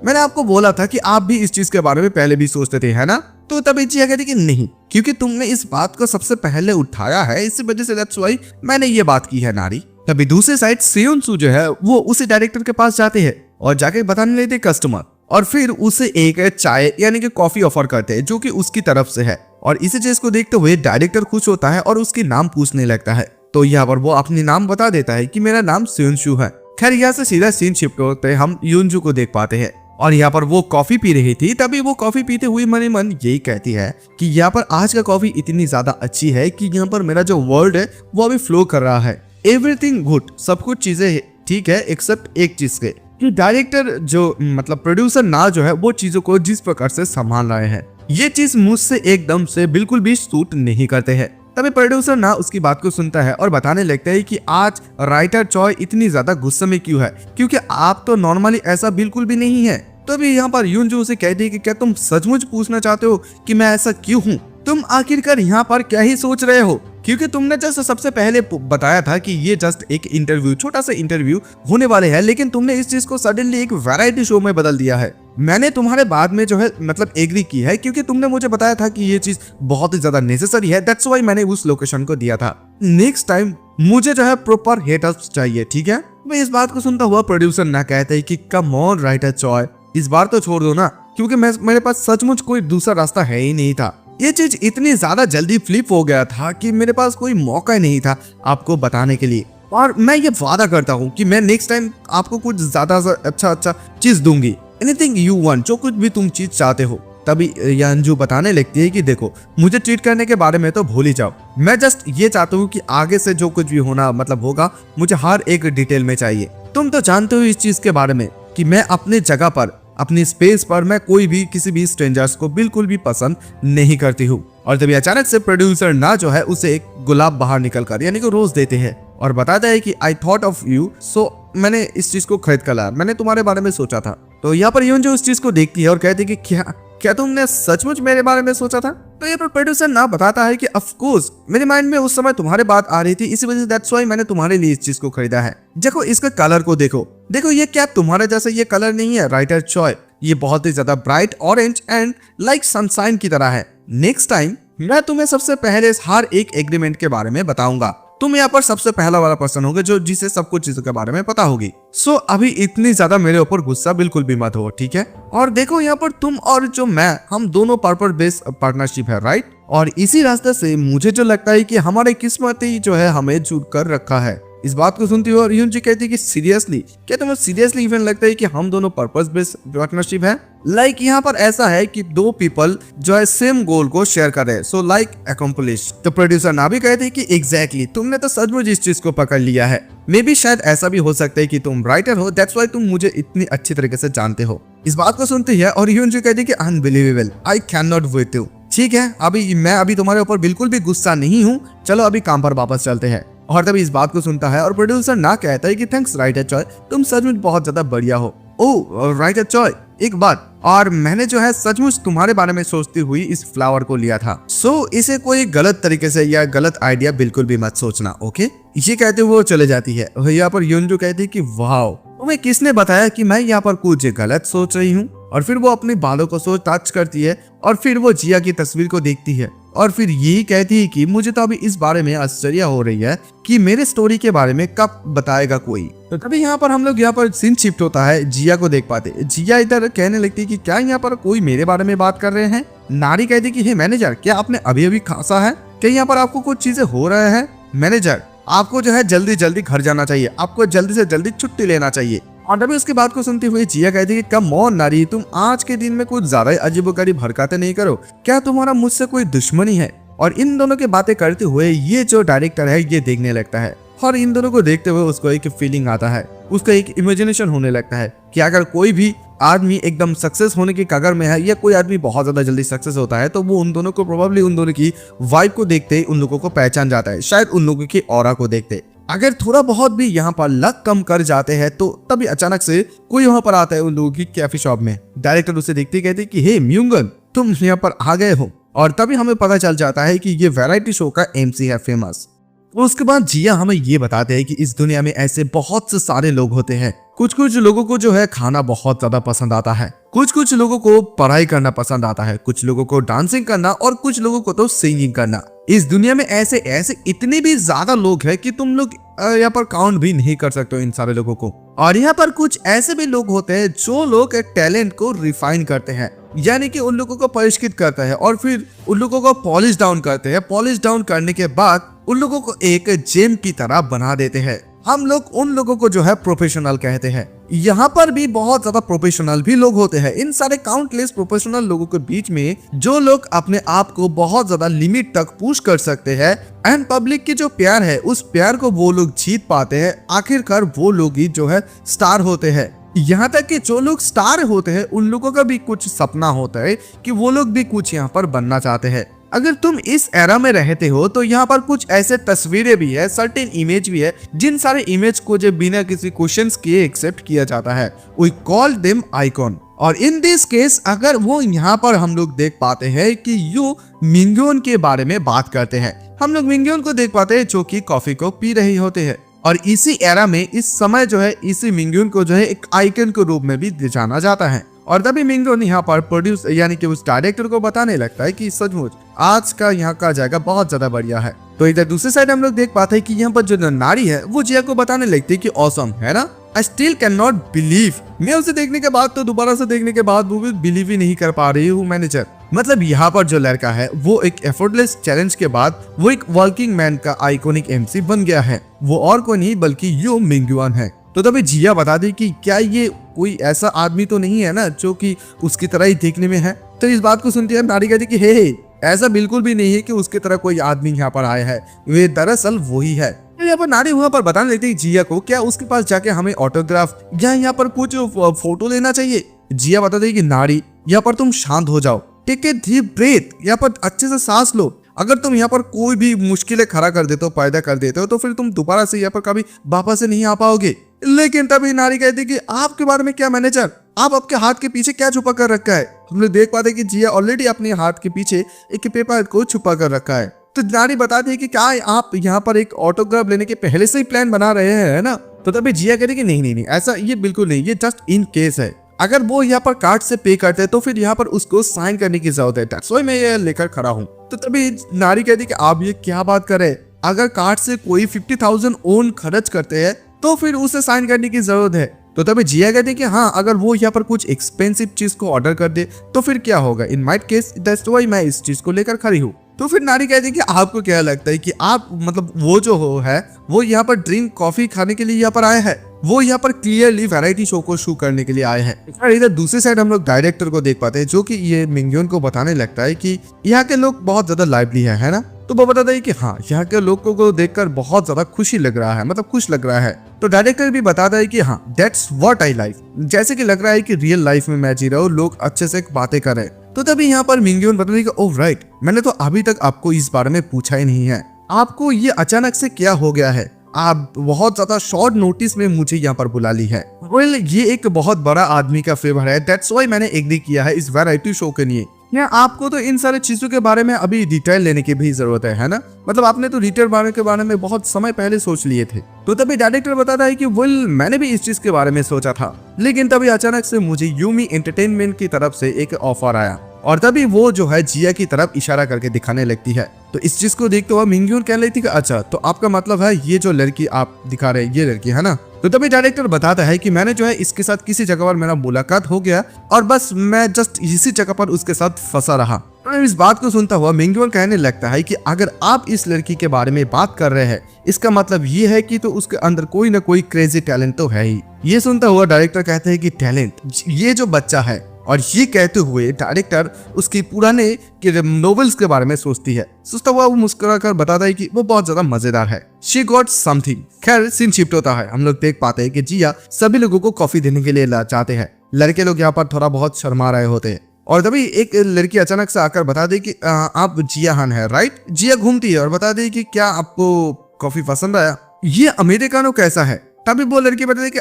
मैंने आपको बोला था कि आप भी इस चीज के बारे में पहले भी सोचते थे, है ना? तो तभी जिया कहती कि नहीं, क्योंकि तुमने इस बात को सबसे पहले उठाया है, इसी वजह से दैट्स व्हाई मैंने ये बात की है नारी। तभी दूसरी साइड सेयोन सू जो है वो उसी डायरेक्टर के पास जाते हैं और जाके बताने लेते कस्टमर, और फिर उसे एक चाय यानी कि कॉफी ऑफर करते हैं जो कि उसकी तरफ से है। और इसी चीज को देखते हुए डायरेक्टर खुश होता है और उसकी नाम पूछने लगता है। तो यहाँ पर वो अपनी नाम बता देता है कि मेरा नाम सेयोन सू है। खैर यहाँ से सीधा सीन शिफ्ट होते हम यूनजू को देख पाते हैं और यहाँ पर वो कॉफी पी रही थी। तभी वो कॉफी पीते हुए मन ही मन यही कहती है कि यहाँ पर आज का कॉफी इतनी ज्यादा अच्छी है कि यहाँ पर मेरा जो वर्ल्ड है वो अभी फ्लो कर रहा है। एवरीथिंग गुड, सब कुछ चीजें ठीक है एक्सेप्ट एक चीज के, कि डायरेक्टर जो मतलब प्रोड्यूसर ना जो है वो चीजों को जिस प्रकार से संभाल रहे हैं, ये चीज मुझसे एकदम से बिल्कुल भी सूट नहीं करते हैं। तभी प्रोड्यूसर ना उसकी बात को सुनता है और बताने लगता है कि आज राइटर चॉय इतनी ज्यादा गुस्से में क्यों है, क्योंकि आप तो नॉर्मली ऐसा बिल्कुल भी नहीं है। तभी यहाँ पर यूनजू उसे कहती है कि क्या तुम सचमुच पूछना चाहते हो कि मैं ऐसा क्यों हूँ? तुम आखिरकार यहाँ पर क्या ही सोच रहे हो? क्योंकि तुमने जस्ट सबसे पहले बताया था कि ये जस्ट एक इंटरव्यू, छोटा सा इंटरव्यू होने वाले है, लेकिन तुमने इस चीज को सडनली एक वैरायटी शो में बदल दिया है। मैंने तुम्हारे बाद में जो है मतलब एग्री की है, क्योंकि तुमने मुझे बताया था कि ये चीज बहुत ही ज्यादा नेसेसरी है, दैट्स व्हाई मैंने उस लोकेशन को दिया था। नेक्स्ट टाइम मुझे जो है प्रॉपर हेटर्स चाहिए, ठीक है? मैं इस बात को सुनता हुआ प्रोड्यूसर ना कहते है कि कम ऑन राइटर चॉय, इस बार तो छोड़ दो ना, क्योंकि मेरे पास सचमुच कोई दूसरा रास्ता है ही नहीं था। ये चीज इतनी ज्यादा जल्दी फ्लिप हो गया था कि मेरे पास कोई मौका ही नहीं था आपको बताने के लिए, और मैं ये वादा करता हूँ कि मैं नेक्स्ट टाइम आपको कुछ ज्यादा अच्छा चीज दूंगी। एनीथिंग यू वांट, जो कुछ भी तुम चीज चाहते हो। तभी यंजू बताने लगती है कि देखो मुझे ट्रीट करने के बारे में तो भूल ही जाओ, मैं जस्ट ये चाहता हूँ कि आगे से जो कुछ भी होना मतलब होगा मुझे हर एक डिटेल में चाहिए। तुम तो जानते हो इस चीज के बारे में कि मैं अपने जगह पर, अपनी स्पेस पर मैं कोई भी किसी भी स्ट्रेंजर्स को बिल्कुल भी पसंद नहीं करती हूँ। और तभी अचानक से प्रोड्यूसर ना जो है उसे एक गुलाब बाहर निकलकर यानी कि रोज देते हैं और बताता है कि आई थॉट ऑफ यू, सो मैंने इस चीज को खरीद कर लाया, मैंने तुम्हारे बारे में सोचा था। तो यहाँ पर यून जो उस चीज को देखती है और कहती है कि क्या तुमने सचमुच मेरे बारे में सोचा था? तो ये प्रोड्यूसर ना बताता है कि ऑफ कोर्स मेरे माइंड में उस समय तुम्हारे बात आ रही थी, इसी वजह से दैट्स व्हाई मैंने तुम्हारे लिए इस चीज को खरीदा है। देखो इसका कलर को देखो ये क्या तुम्हारे जैसा ये कलर नहीं है राइटर चॉय, ये बहुत ही ज्यादा bright orange and like sunshine की तरह है। नेक्स्ट टाइम मैं तुम्हें सबसे पहले हर एक एग्रीमेंट के बारे में बताऊंगा, तुम यहाँ पर सबसे पहला वाला पर्सन होगे जो जिसे सब कुछ चीजों के बारे में पता होगी। सो अभी इतनी ज्यादा मेरे ऊपर गुस्सा बिल्कुल भी मत हो, ठीक है? और देखो यहाँ पर तुम और जो मैं, हम दोनों पर्पस बेस्ड पार्टनरशिप है, राइट? और इसी रास्ते से मुझे जो लगता है कि हमारी किस्मत ही जो है हमें जुड़ कर रखा है। इस बात को सुनती हुई यून जी कहती है कि सीरियसली, क्या तुम्हें सीरियसली इवन लगता है कि हम दोनों पर्पस बेस्ड पार्टनरशिप है? लाइक यहाँ पर ऐसा है कि दो पीपल जो है सेम गोल को शेयर कर रहे हैं, सो लाइक अकम्प्लिश। तो प्रोड्यूसर ना भी कहते हैं कि एग्जैक्टली तुमने तो सचमुच इस चीज को पकड़ लिया है। मे बी शायद ऐसा भी हो सकता है कि तुम राइटर हो, दैट्स व्हाई तुम मुझे इतनी अच्छी तरीके से जानते हो। इस बात को सुनते हैं और यून जी कहती है कि unbelievable, I can not with you. ठीक है, मैं तुम्हारे ऊपर बिल्कुल भी गुस्सा नहीं हूँ, चलो अभी काम पर वापस चलते हैं। और तभी इस बात को सुनता है और प्रोड्यूसर ना कहता है कि थैंक्स राइटर चॉय, तुम सचमुच बहुत ज्यादा बढ़िया हो। ओह राइटर चॉय, एक बात और, मैंने जो है सचमुच तुम्हारे बारे में सोचती हुई इस फ्लावर को लिया था, सो इसे कोई गलत तरीके से या गलत आइडिया बिल्कुल भी मत सोचना, ओके? ये कहते हुए वो चले जाती है। यहाँ पर यूनजू कहती है कि वाह, तुम्हें किसने बताया कि मैं यहाँ पर कुछ गलत सोच रही हूँ? और फिर वो अपने बालों को सो टच करती है और फिर वो जिया की तस्वीर को देखती है और फिर यही कहती है कि मुझे तो अभी इस बारे में आश्चर्य हो रही है कि मेरे स्टोरी के बारे में कब बताएगा कोई। तो तभी यहाँ पर हम लोग यहाँ पर सीन शिफ्ट होता है, जिया को देख पाते। जिया इधर कहने लगती है कि क्या यहाँ पर कोई मेरे बारे में बात कर रहे हैं। नारी कहती कि हे मैनेजर, क्या आपने अभी अभी खांसा है? क्या यहाँ पर आपको कुछ चीजें हो रहा है? मैनेजर, आपको जो है जल्दी जल्दी घर जाना चाहिए, आपको जल्दी से जल्दी छुट्टी लेना चाहिए। और तभी उसकी बात को सुनते हुए जिया कहती है कि कम ऑन नारी, तुम आज के दिन में कुछ ज्यादा ही अजीबोगरीब हरकतें नहीं करो। क्या तुम्हारा मुझसे कोई दुश्मनी है? और इन दोनों की बातें करते हुए ये जो डायरेक्टर है ये देखने लगता है और इन दोनों को देखते हुए उसको एक फीलिंग आता है, उसका एक इमेजिनेशन होने लगता है कि अगर कोई भी आदमी एकदम सक्सेस होने की कगार में है या कोई आदमी बहुत ज्यादा जल्दी सक्सेस होता है तो वो उन दोनों को प्रोबेबली उन दोनों की वाइब को देखते ही उन लोगों को पहचान जाता है, शायद उन लोगों की ऑरा को देखते। अगर थोड़ा बहुत भी यहाँ पर लक कम कर जाते हैं तो तभी अचानक से कोई वहां पर आता है उन लोगों की कैफे शॉप में। डायरेक्टर उसे देखते कहते कि हे म्यूंगन, तुम यहाँ पर आ गए हो। और तभी हमें पता चल जाता है कि ये वैरायटी शो का एमसी है फेमस। उसके बाद जिया हमें ये बताते हैं कि इस दुनिया में ऐसे बहुत से सारे लोग होते हैं। कुछ लोगों को जो है खाना बहुत ज्यादा पसंद आता है, कुछ लोगों को पढ़ाई करना पसंद आता है, कुछ लोगों को डांसिंग करना और कुछ लोगों को तो सिंगिंग करना। इस दुनिया में ऐसे ऐसे इतने भी ज्यादा लोग हैं कि तुम लोग यहाँ पर काउंट भी नहीं कर सकते हो इन सारे लोगों को। और यहाँ पर कुछ ऐसे भी लोग होते हैं जो लोग टैलेंट को रिफाइन करते हैं, यानी कि उन लोगों को परिष्कृत करते हैं और फिर उन लोगों को पॉलिश डाउन करते हैं। पॉलिश डाउन करने के बाद उन लोगों को एक जेम की तरह बना देते हैं। हम लोग उन लोगों को जो है प्रोफेशनल कहते हैं। यहाँ पर भी बहुत ज्यादा प्रोफेशनल भी लोग होते हैं। इन सारे काउंटलेस प्रोफेशनल लोगों के बीच में जो लोग अपने आप को बहुत ज्यादा लिमिट तक पुश कर सकते हैं एंड पब्लिक की जो प्यार है उस प्यार को वो लोग जीत पाते हैं, आखिरकार वो लोग ही जो है स्टार होते हैं। यहाँ तक कि जो लोग स्टार होते हैं उन लोगों का भी कुछ सपना होता है कि वो लोग भी कुछ यहाँ पर बनना चाहते हैं। अगर तुम इस एरा में रहते हो तो यहाँ पर कुछ ऐसे तस्वीरें भी है, सर्टेन इमेज भी है, जिन सारे इमेज को जो बिना किसी क्वेश्चंस किए एक्सेप्ट किया जाता है। We call them icon. और इन दिस केस अगर वो यहाँ पर हम लोग देख पाते हैं कि यू मिंग्योन के बारे में बात करते हैं। हम लोग मिंग्योन को देख पाते हैं जो कि कॉफी को पी रहे होते हैं और इसी एरा में इस समय जो है इसी मिंग्योन को जो है एक आइकन के रूप में भी जाना जाता है। और तभी मिंग्योन यहाँ पर प्रोड्यूस यानी कि उस डायरेक्टर को बताने लगता है कि सचमुच आज का यहाँ का जगह बहुत ज्यादा बढ़िया है। तो इधर दूसरी साइड हम लोग देख पाते हैं कि यहाँ पर जो नारी है वो जिया को बताने लगती है कि ऑसम है ना, I still can not believe. मैं उसे देखने के बाद तो दोबारा से देखने के बाद वो भी बिलीव ही नहीं कर पा रही हूँ मैनेजर। मतलब यहाँ पर जो लड़का है वो एक एफर्टलेस चैलेंज के बाद वो एक वर्किंग मैन का आइकॉनिक एमसी बन गया है। वो और कोई नहीं बल्कि यू मिंग्योन है। तो तभी जिया बता दी कि क्या ये कोई ऐसा आदमी तो नहीं है ना जो कि उसकी तरह ही देखने में है। तो इस बात को सुनती है नारी कहती कि हे ऐसा बिल्कुल भी नहीं है कि उसकी तरह कोई आदमी यहाँ पर आया है, वे दरअसल वही है। यहाँ पर नारी वहाँ पर बताने लगती है जिया को क्या उसके पास जाके हमें ऑटोग्राफ या यहाँ पर कुछ फोटो लेना चाहिए। जिया बताती है कि नारी यहाँ पर तुम शांत हो जाओ, टेक ए डीप ब्रेथ, यहाँ पर अच्छे से सांस लो। अगर तुम यहाँ पर कोई भी मुश्किलें खड़ा कर देते हो, पैदा कर देते हो तो फिर तुम दोबारा से यहाँ पर कभी वापस से नहीं आ पाओगे। लेकिन तभी नारी कहती कि आपके बारे में क्या मैनेजर, आप आपके हाथ के पीछे क्या छुपा कर रखा है। हम लोग देख पाते कि जिया ऑलरेडी अपने हाथ के पीछे एक पेपर को छुपा कर रखा है। तो नारी बताती है कि क्या आप यहाँ पर एक ऑटोग्राफ लेने के पहले से ही प्लान बना रहे हैं ना। तो तभी जिया कहती कि नहीं ऐसा ये बिल्कुल नहीं, ये जस्ट इन केस है। अगर वो यहाँ पर कार्ड से पे करते हैं तो फिर यहाँ पर उसको साइन करने की जरूरत है, दैट्स व्हाई मैं ये लेकर खड़ा हूँ। तो तभी नारी कहती कि आप ये क्या बात कर रहे हैं, अगर कार्ड से कोई 50,000 ओन खर्च करते हैं तो फिर उसे साइन करने की जरूरत है। तो तभी जिया कहती कि हाँ अगर वो यहाँ पर कुछ एक्सपेंसिव चीज को ऑर्डर कर दे तो फिर क्या होगा, in my case that's why मैं इस चीज को लेकर खड़ी हूँ। तो फिर नारी कहती है कि आपको क्या लगता है कि आप मतलब वो जो हो है वो यहाँ पर ड्रिंक कॉफी खाने के लिए यहाँ पर आए हैं, वो यहाँ पर क्लियरली वैरायटी शो को शो करने के लिए आए हैं। और इधर दूसरी साइड हम लोग डायरेक्टर को देख पाते हैं जो कि ये मिंग्योन को बताने लगता है कि यहाँ के लोग बहुत ज्यादा लाइवली है ना। तो वो बताता है कि हाँ यहाँ के लोगों को देखकर बहुत ज्यादा खुशी लग रहा है, मतलब खुश लग रहा है। तो डायरेक्टर भी बताता है कि हाँ दैट्स व्हाट आई लाइक, जैसे कि लग रहा है कि रियल लाइफ में मैं जी रहा हूँ, लोग अच्छे से बातें कर रहे हैं। तो तभी यहाँ पर मिंग्योन बताता है कि ओह राइट, मैंने तो अभी तक आपको इस बारे में पूछा ही नहीं है, आपको ये अचानक से क्या हो गया है, आप बहुत ज्यादा शॉर्ट नोटिस में मुझे यहाँ पर बुला ली है। वेल ये एक बहुत बड़ा आदमी का फेवर है, दैट्स व्हाई मैंने एग्री किया है इस वैरायटी शो के लिए। या आपको तो इन सारी चीजों के बारे में अभी डिटेल लेने की भी जरूरत है ना? मतलब आपने तो डिटेल के बारे में बहुत समय पहले सोच लिए थे। तो तभी डायरेक्टर बताता है कि वेल मैंने भी इस चीज के बारे में सोचा था, लेकिन तभी अचानक से मुझे यूमी एंटरटेनमेंट की तरफ से एक ऑफर आया और तभी वो जो है जिया की तरफ इशारा करके दिखाने लगती है। तो इस चीज को देखते हुए मिंगयून कहने लगती है अच्छा तो आपका मतलब है ये जो लड़की आप दिखा रहे हैं ये लड़की है ना? तो तभी डायरेक्टर बताता है कि मैंने जो है इसके साथ किसी जगह पर मेरा मुलाकात हो गया और बस मैं जस्ट इसी जगह पर उसके साथ फंसा रहा। तो इस बात को सुनता हुआ मिंगयून कहने लगता है कि अगर आप इस लड़की के बारे में बात कर रहे हैं इसका मतलब ये है कि तो उसके अंदर कोई ना कोई क्रेजी टैलेंट तो है ही। ये सुनता हुआ डायरेक्टर कहते हैं कि टैलेंट ये जो बच्चा है, और ये कहते हुए डायरेक्टर उसकी पुराने नॉवेल्स के बारे में सोचती है। सोचता हुआ वो मुस्कुरा कर बताता है कि वो बहुत ज्यादा मजेदार है। She got something. खैर सीन शिफ्ट होता है, हम लोग देख पाते हैं कि जिया सभी लोगों को कॉफी देने के लिए चाहते हैं। लड़के लोग यहाँ पर थोड़ा बहुत शर्मा रहे होते हैं और तभी एक लड़की अचानक से आकर बता दे कि आप जिया हान है राइट? जिया घूमती है और बता दे कि क्या आपको कॉफी पसंद आया? ये अमेरिकानो कैसा है? तभी वो लड़की बताती कि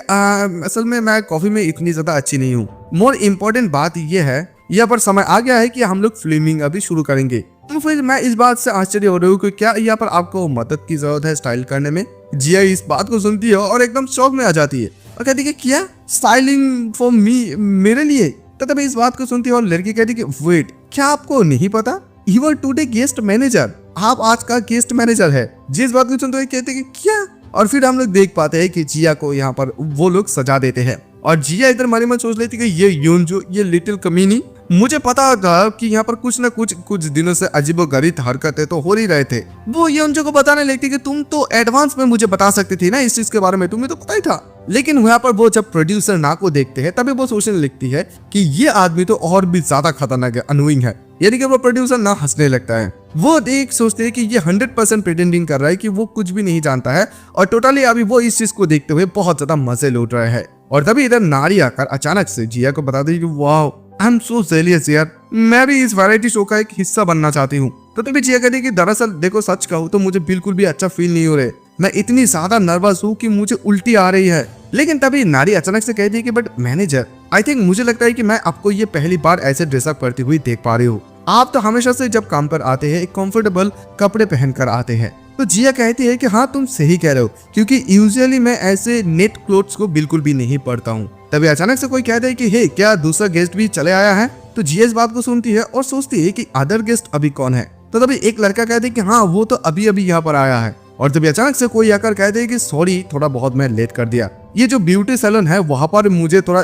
असल में मैं कॉफी में इतनी ज्यादा अच्छी नहीं हूँ। मोर इम्पोर्टेंट बात ये है यहाँ पर समय आ गया है कि हम लोग फिल्मिंग अभी शुरू करेंगे। तो फिर मैं इस बात से आश्चर्य हो रही हूँ कि क्या यहाँ पर आपको मदद की जरूरत है स्टाइल करने में? जिया इस बात को सुनती है और एकदम शौक में आ जाती है और कहती है कि क्या स्टाइलिंग फॉर मी, मेरे लिए? तो तभी इस बात को सुनती है और लड़की कहती है कि वेट क्या आपको नहीं पता you are today guest manager, आप आज का गेस्ट मैनेजर है। जिस बात को सुनते हुए कहते हैं कि क्या, और फिर हम लोग देख पाते हैं कि जिया को यहाँ पर वो लोग सजा देते हैं और जिया इधर मन में सोच लेती कि ये यूनजो ये लिटिल कमीनी, मुझे पता था कि यहाँ पर कुछ न कुछ दिनों से अजीबोगरीब हरकतें तो हो ही रहे थे। वो यूनजो को बताने लगती कि तुम तो एडवांस में मुझे बता सकती थी ना इस चीज के बारे में, तुम्हें तो पता ही था। लेकिन यहाँ पर वो जब प्रोड्यूसर ना को देखते हैं तभी वो सोचने लगती है कि ये आदमी तो और भी ज्यादा खतरनाक है, अनोइंग है। यानी कि वो प्रोड्यूसर ना हंसने लगता है। वो देख सोचते हैं कि ये 100% प्रिटेंडिंग कर रहा है कि वो कुछ भी नहीं जानता है और टोटली अभी वो इस चीज को देखते हुए बहुत ज्यादा मजे लूट रहे हैं। और तभी इधर नारी आकर अचानक से जिया को बता दी कि वाह आई एम सो जेलियस यार, मैं भी इस वैरायटी शो का एक हिस्सा बनना चाहती हूँ। तो तभी जिया कहती है कि दरअसल देखो सच कहूँ तो मुझे बिल्कुल भी अच्छा फील नहीं हो रहा है, मैं इतनी ज्यादा नर्वस हूँ कि मुझे उल्टी आ रही है। लेकिन तभी नारी अचानक से कहती है कि बट मैनेजर आई थिंक मुझे लगता है कि मैं आपको ये पहली बार ऐसे ड्रेसअप करती हुई देख पा रही हूँ। आप तो हमेशा से जब काम पर आते हैं एक कंफर्टेबल कपड़े पहनकर आते हैं। तो जिया कहती है कि हाँ तुम सही कह रहे हो क्योंकि यूजुअली मैं ऐसे नेट क्लोथ्स को बिल्कुल भी नहीं पढ़ता हूँ। तभी अचानक से कोई कहता है कि हे क्या दूसरा गेस्ट भी चले आया है? तो जिया इस बात को सुनती है और सोचती है कि अदर गेस्ट अभी कौन है? तो तभी एक लड़का कहता है कि हाँ वो तो अभी अभी यहाँ पर आया है। और तभी अचानक से कोई आकर कहते हैं कि सॉरी थोड़ा बहुत मैं लेट कर दिया, ये जो ब्यूटी सैलून है वहां पर मुझे थोड़ा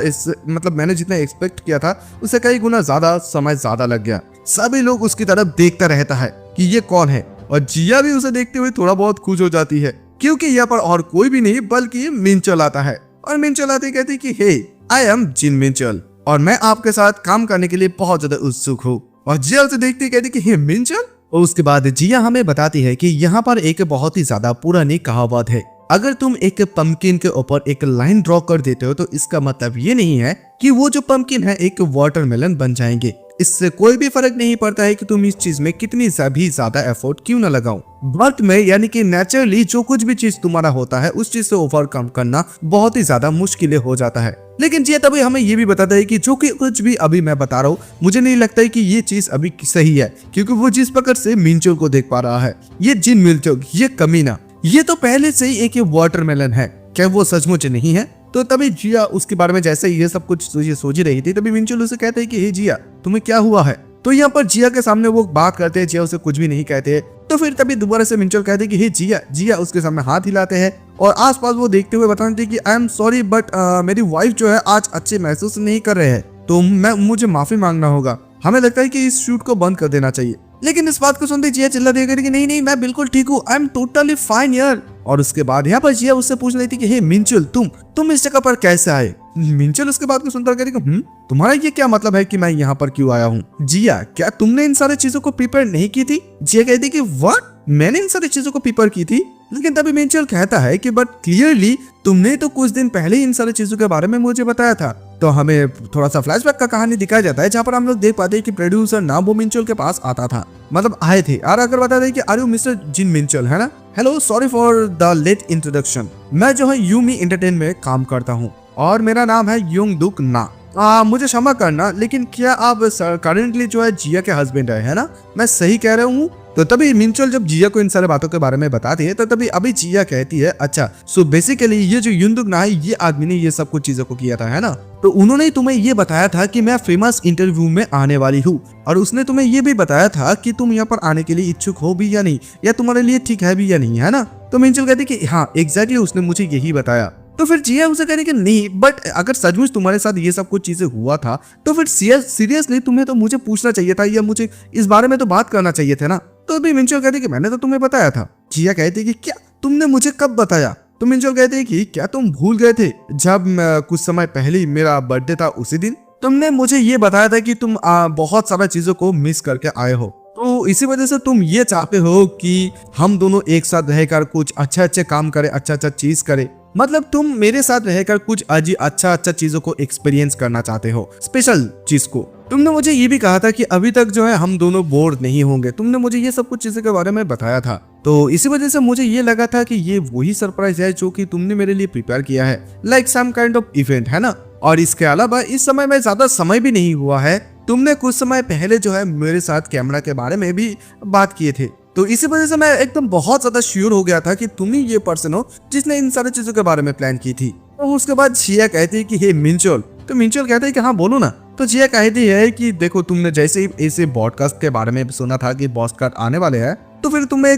मतलब मैंने जितना एक्सपेक्ट किया था उससे कई गुना ज्यादा समय ज्यादा लग गया। सभी लोग उसकी तरफ देखता रहता है कि ये कौन है और जिया भी उसे देखते हुए थोड़ा बहुत खुश हो जाती है क्योंकि यहाँ पर और कोई भी नहीं बल्कि मिंचल आता है। और मिंचल आते कहती कि हे आई एम जिन मिंचल और मैं आपके साथ काम करने के लिए बहुत ज्यादा उत्सुक हूँ। और जिया उसे देखती कहती कि हे मिंचल। और उसके बाद जिया हमें बताती है कि यहाँ पर एक बहुत ही ज्यादा पुरानी कहावत है, अगर तुम एक पंपकिन के ऊपर एक लाइन ड्रॉ कर देते हो तो इसका मतलब ये नहीं है कि वो जो पंपकिन है एक वाटरमेलन बन जाएंगे। इससे कोई भी फर्क नहीं पड़ता है कि तुम इस चीज में कितनी भी ज्यादा एफर्ट क्यों ना लगाओ। बर्थ में यानी कि नेचुरली जो कुछ भी चीज तुम्हारा होता है उस चीज से ओवरकम करना बहुत ही ज्यादा मुश्किल हो जाता है। लेकिन जी तभी हमें ये भी बताता है कि जो कि कुछ भी अभी मैं बता रहा हूँ मुझे नहीं लगता है कि ये चीज अभी सही है क्योंकि वो जिस प्रकार से मिंचो को देख पा रहा है, ये जिन मिंचो ये कमीना ये तो पहले से ही एक वाटरमेलन है, क्या वो सचमुच नहीं है? तो तभी जिया उसके बारे में जैसे ये सब कुछ सोच ही रही थी तभी मिंचुल उसे कहते हैं कि हे जिया तुम्हें क्या हुआ है? तो यहाँ पर जिया के सामने वो बात करते हैं, जिया उसे कुछ भी नहीं कहते। तो फिर तभी दोबारा से मिंचुल कहते हैं कि हे जिया। जिया उसके सामने हाथ हिलाते हैं और आसपास वो देखते हुए बताते हैं कि आई एम सॉरी बट मेरी वाइफ जो है आज अच्छे महसूस नहीं कर रहे हैं तो मुझे माफी मांगना होगा, हमें लगता है कि इस शूट को बंद कर देना चाहिए। लेकिन इस बात को सुनते जिया चिल्ला देकर कि नहीं मैं बिल्कुल ठीक हूँ, आई एम टोटली फाइन यार। और उसके बाद यहाँ पर जिया उससे पूछ रही थी कि हे मिंचुल तुम इस जगह पर कैसे आए? मिंचुल उसके बाद को सुनकर कह रही तुम्हारा ये क्या मतलब है कि मैं यहाँ पर क्यों आया हूँ? जिया क्या तुमने इन सारी चीजों को प्रिपेयर नहीं की थी? जिया कहती कि व्हाट, मैंने इन सारी चीजों को प्रिपेयर की थी। लेकिन तभी मिंचुल कहता है कि बट क्लियरली तुमने तो कुछ दिन पहले ही इन सारी चीजों के बारे में मुझे बताया था। तो हमें थोड़ा सा फ्लैशबैक का कहानी दिखाया जाता है जहाँ पर हम लोग देख पाते हैं कि प्रोड्यूसर ना वो मिंचुल के पास आता था, मतलब आए थे और अगर बता दें कि are you mister Jin Minchul है ना? Hello sorry for the late introduction, मैं जो है यूमी एंटरटेन में काम करता हूँ और मेरा नाम है योंग दुक ना। मुझे क्षमा करना, लेकिन क्या आप करेंटली जो है जिया के हस्बैंड है ना? मैं सही कह रहा हूँ? तो तभी मिंचोल जब जिया को इन सारे बातों के बारे में बताती है तो तभी अभी जिया कहती है, अच्छा सो बेसिकली ये जो युनदुक ना है, ये आदमी ने ये सब कुछ चीजों को किया था, है ना? तो उन्होंने तुम्हें ये बताया था कि मैं फेमस इंटरव्यू में आने वाली हूँ, और उसने तुम्हें ये भी बताया था कि तुम यहाँ पर आने के लिए इच्छुक हो भी या नहीं, या तुम्हारे लिए ठीक है भी या नहीं, है ना? तो मिंचोल कहती कि हाँ एग्जैक्टली उसने मुझे यही बताया। तो फिर जिया उसे कह रही कि नहीं, बट अगर सचमुच तुम्हारे साथ ये सब कुछ चीजें हुआ था तो फिर सीरियसली तुम्हें तो मुझे पूछना चाहिए था, या मुझे इस बारे में तो बात करना चाहिए था ना? तो अभी मिंचोल कहती कि मैंने तो तुम्हें बताया था। जिया कहती कि क्या तुमने मुझे कब बताया? तो मिंचोल कहते कि क्या तुम भूल गए थे जब कुछ समय पहले मेरा बर्थडे था, उसी दिन तुमने मुझे ये बताया था कि तुम बहुत सारा चीजों को मिस करके आए हो, तो इसी वजह से तुम ये चाहते हो कि हम दोनों एक साथ रहकर कुछ अच्छे अच्छे काम करें, अच्छा अच्छा चीज करें। मतलब तुम मेरे साथ रहकर कुछ अच्छा अच्छा चीजों को एक्सपीरियंस करना चाहते हो, स्पेशल चीज को। तुमने मुझे ये भी कहा था कि अभी तक जो है हम दोनों बोर नहीं होंगे, तुमने मुझे ये सब कुछ चीजों के बारे में बताया था। तो इसी वजह से मुझे ये लगा था कि ये वही सरप्राइज है जो कि तुमने मेरे लिए प्रिपेयर किया है, like some kind of event, है ना? और इसके अलावा इस समय में ज्यादा समय भी नहीं हुआ है, तुमने कुछ समय पहले जो है मेरे साथ कैमरा के बारे में भी बात किए थे, तो इसी वजह से मैं एकदम बहुत ज्यादा श्योर हो गया था कि तुम ही ये पर्सन हो जिसने इन सारी चीजों के बारे में प्लान की थी। तो उसके बाद जिया कहती है कि हे मिंचोल, तो मिंचोल कहता है कि हाँ बोलो ना। तो जिया कहती है कि देखो तुमने जैसे ही ऐसे पॉडकास्ट के बारे में सुना था कि पॉडकास्ट आने वाले हैं, तो फिर तुम्हें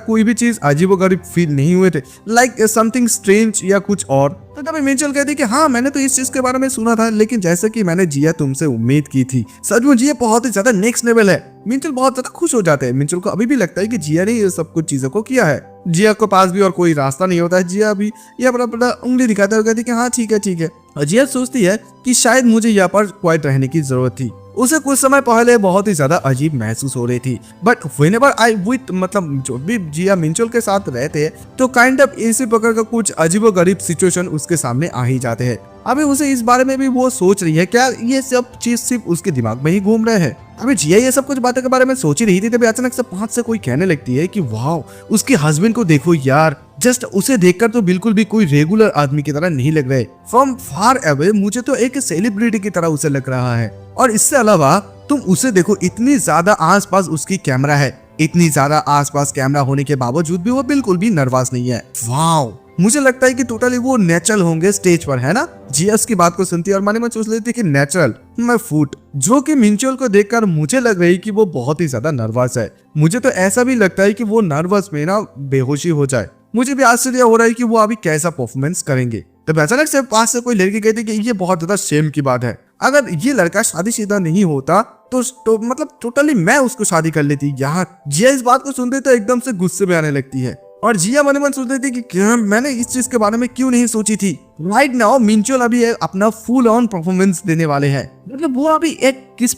कोई भी चीज अजीबोगरीब फील नहीं हुए थे, लाइक समथिंग स्ट्रेंज या कुछ और? तो तभी मिंचोल कहती कि हाँ मैंने तो इस चीज के बारे में सुना था, लेकिन जैसे कि मैंने जिया तुमसे उम्मीद की थी, सचमुच जिया बहुत ही ज्यादा नेक्स्ट लेवल है। मिंचोल बहुत ज्यादा खुश हो जाते हैं। मिंचोल को अभी भी लगता है कि जिया ने ये सब कुछ चीजों को किया है। जिया को पास भी और कोई रास्ता नहीं होता है, जिया भी ये अपना उंगली दिखाते हुए कहती कि हाँ ठीक है ठीक है। और जिया सोचती है कि शायद मुझे यहाँ पर क्वाइट रहने की जरूरत थी। उसे कुछ समय पहले बहुत ही ज्यादा अजीब महसूस हो रही थी, बट व्हेनेवर आई विथ मतलब जो भी जिया मिंचोल के साथ रहते हैं तो काइंड ऑफ इसी प्रकार का कुछ अजीबोगरीब सिचुएशन उसके सामने आ ही जाते हैं। अभी उसे इस बारे में भी वो सोच रही है, क्या ये सब चीज सिर्फ उसके दिमाग में ही घूम रहे हैं? अभी जिया ये सब कुछ बातों के बारे में सोच ही रही थी, तभी अचानक से पांच से कोई कहने लगती है कि वाह उसके हस्बैंड को देखो यार, जस्ट उसे देखकर तो बिल्कुल भी कोई रेगुलर आदमी की तरह नहीं लग रहे, फ्रॉम फार अवे मुझे तो एक सेलिब्रिटी की तरह उसे लग रहा है। और इससे अलावा तुम उसे देखो, इतनी ज्यादा आसपास उसकी कैमरा है, इतनी ज्यादा आसपास कैमरा होने के बावजूद भी वो बिल्कुल भी नर्वस नहीं है। वाओ, मुझे लगता है कि टोटली वो नेचुरल होंगे स्टेज पर, है ना? जिया की बात को सुनती है और मन में सोच लेती है कि नेचुरल मैं फूट, जो कि मिंचोल को देखकर मुझे लग रही कि वो बहुत ही ज्यादा नर्वस है। मुझे तो ऐसा भी लगता है कि वो नर्वस में ना बेहोशी हो जाए। मुझे भी आश्चर्य हो रहा है कि वो अभी कैसा परफॉर्मेंस करेंगे। तब अचानक से पास से कोई लड़की कहती कि ये बहुत ज्यादा शेम की बात है, अगर ये लड़का शादीशुदा नहीं होता तो मतलब टोटली मैं उसको शादी कर लेती। यहाँ जिया इस बात को सुनते तो एकदम से गुस्से में आने लगती है, और जिया मन मन सोचती थी कि क्या मैंने इस चीज के बारे में क्यों नहीं सोची थी। राइट नाउ मिंचोल अभी अपना फुल ऑन परफॉर्मेंस देने वाले हैं। मतलब वो अभी एक